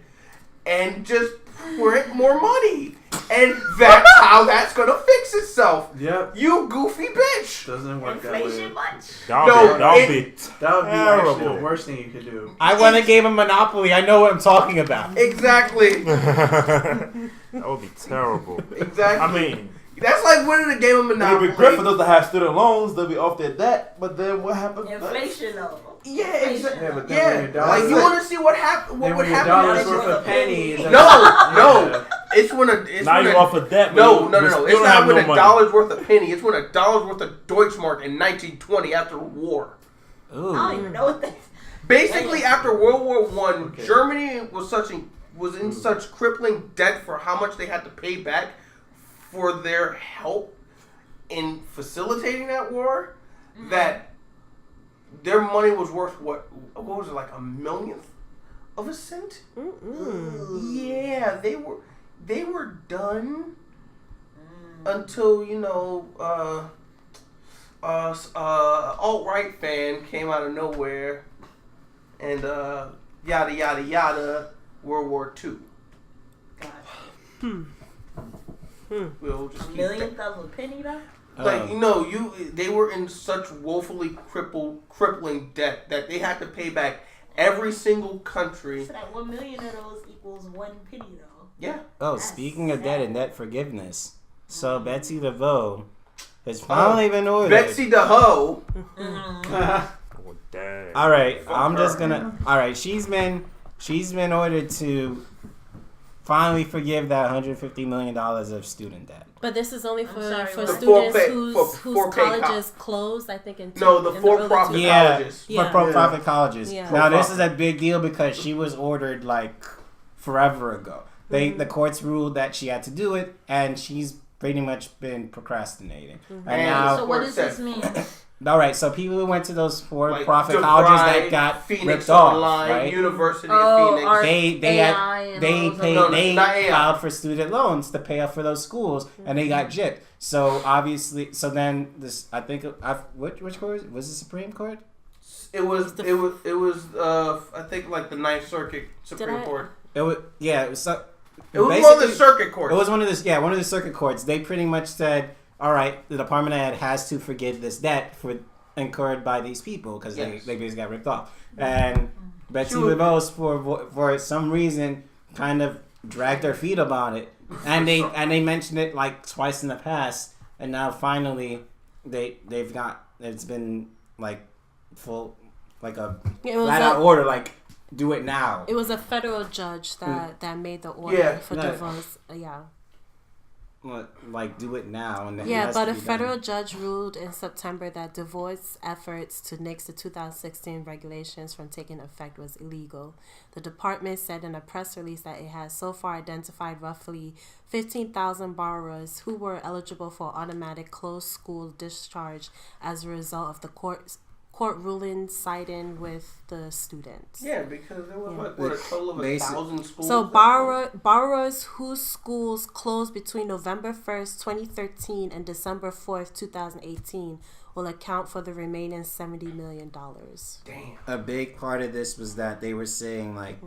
and just print more money. And that's how that's going to fix itself. Yep. You goofy bitch. Doesn't work that way. Inflation much. That No, would it- be That would be actually Terrible. the worst thing you could do. I went and gave him Monopoly. I know what I'm talking about. Exactly. that would be terrible. Exactly. I mean, That's like winning a game of It'll Monopoly. be great for those that have student loans. They'll be off their debt. But then what happens? Inflation though. Yeah, Yeah, exactly. but then Yeah, when your dollar- like you want to see what happened. What Then would when your happen? dollar's when worth it's of pennies. No. Yeah. It's when now when you're off of debt. No. but you It's still not have when no a money. dollar's worth of penny. It's when a dollar's worth of Deutschmark in 1920 after the war. I don't Ooh. even know what they. Basically, after World War One, Okay. Germany was in such crippling debt for how much they had to pay back for their help in facilitating that war that their money was worth what was it, like a millionth of a cent? Yeah, they were done until alt-right fan came out of nowhere and yada yada yada World War II. We'll just A keep millionth of a penny though? Like, they were in such woefully crippling debt that they had to pay back every single country. So that 1 million of those equals 1 penny though. Yeah. Oh, speaking of debt and debt forgiveness, so Betsy DeVoe has finally been ordered. Betsy DeHo. Oh, dang. All right, I'm just gonna. All right, she's been ordered to finally forgive that $150 million of student debt. But this is only for The students for whose colleges closed, I think, in the for-profit colleges. For profit colleges. Yeah. Now, this is a big deal because she was ordered like forever ago. The courts ruled that she had to do it, and she's pretty much been procrastinating. And now, So what does this mean? all right, so people who went to those for-profit Like colleges DeVry, that got Phoenix ripped off, Online, right? University Oh, of our- Phoenix. They not AI. filed for student loans to pay off for those schools, and they got gypped. So obviously, then this I think which court was the Supreme Court? It was I think like the Ninth Circuit Supreme Court. It was It was one of the circuit courts. It was one of the circuit courts. They pretty much said, all right, the Department of Ed has to forgive this debt incurred by these people because they basically got ripped off. And Betsy DeVos, for some reason, kind of dragged their feet about it. And they mentioned it like twice in the past. And now finally, it's been like full, like a flat out order, like, do it now. It was a federal judge that made the order for divorce. Like, do it now. And but a federal judge ruled in September that divorce efforts to nix the 2016 regulations from taking effect was illegal. The department said in a press release that it has so far identified roughly 15,000 borrowers who were eligible for automatic closed school discharge as a result of the court ruling siding with the students. Yeah, because there was a total of 1,000 schools. So borrowers whose schools closed between November 1st, 2013 and December 4th, 2018 will account for the remaining $70 million. Damn. A big part of this was that they were saying, like,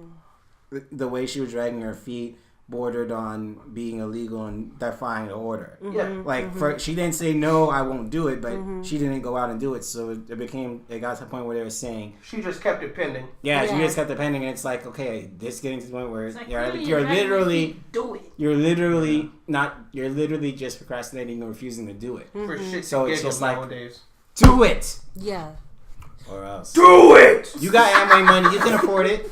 the way she was dragging her feet bordered on being illegal and defying the order. Yeah. Like, she didn't say, no, I won't do it, but she didn't go out and do it. So it got to the point where they were saying, she just kept it pending. Yeah, she just kept it pending. And it's like, okay, this getting to the point where Like, you're literally do it. you're literally just procrastinating and refusing to do it. For shit So to it's giggles just like, nowadays. do it! Yeah. Or else. Do it! You got Amway money, you can afford it.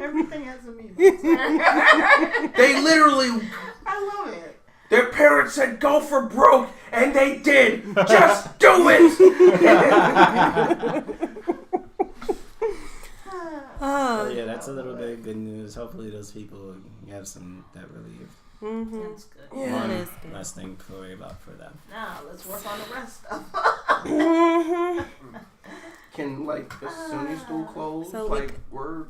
Everything has a meaning. They literally, I love it. their parents said go for broke, and they did. Just do it! So yeah, that's a little bit of good news. Hopefully those people have some that relief. Sounds good. Yeah, One it is good. last thing to worry about for them. Now let's work on the rest of Can, like, the SUNY school close? So like, we're...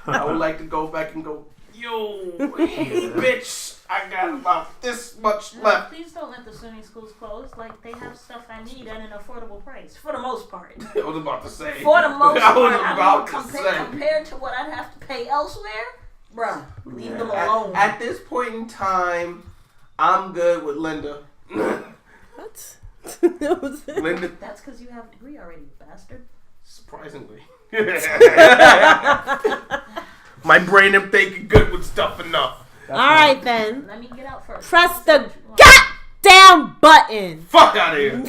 I would like to go back and go, yo, hey, bitch, I got about this much left. Please don't let the SUNY schools close. Like, they have stuff I need at an affordable price. For the most part. I was about to say. For the most I part. was about to say. Compared to what I'd have to pay elsewhere, bruh, leave them alone. At this point in time, I'm good with Linda. What? Linda, That's because you have a degree already, you bastard. surprisingly. My brain am thinking good with stuff enough. All right, then. Let me get out first. Press the goddamn button. Fuck out of here.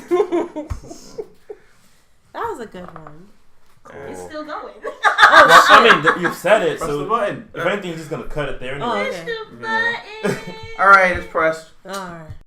That was a good one. It's still going. Well, I mean, you've said it, Press the so button. if anything, you're just gonna cut it there anyway. Oh, okay. Push the button. All right, it's pressed. All right.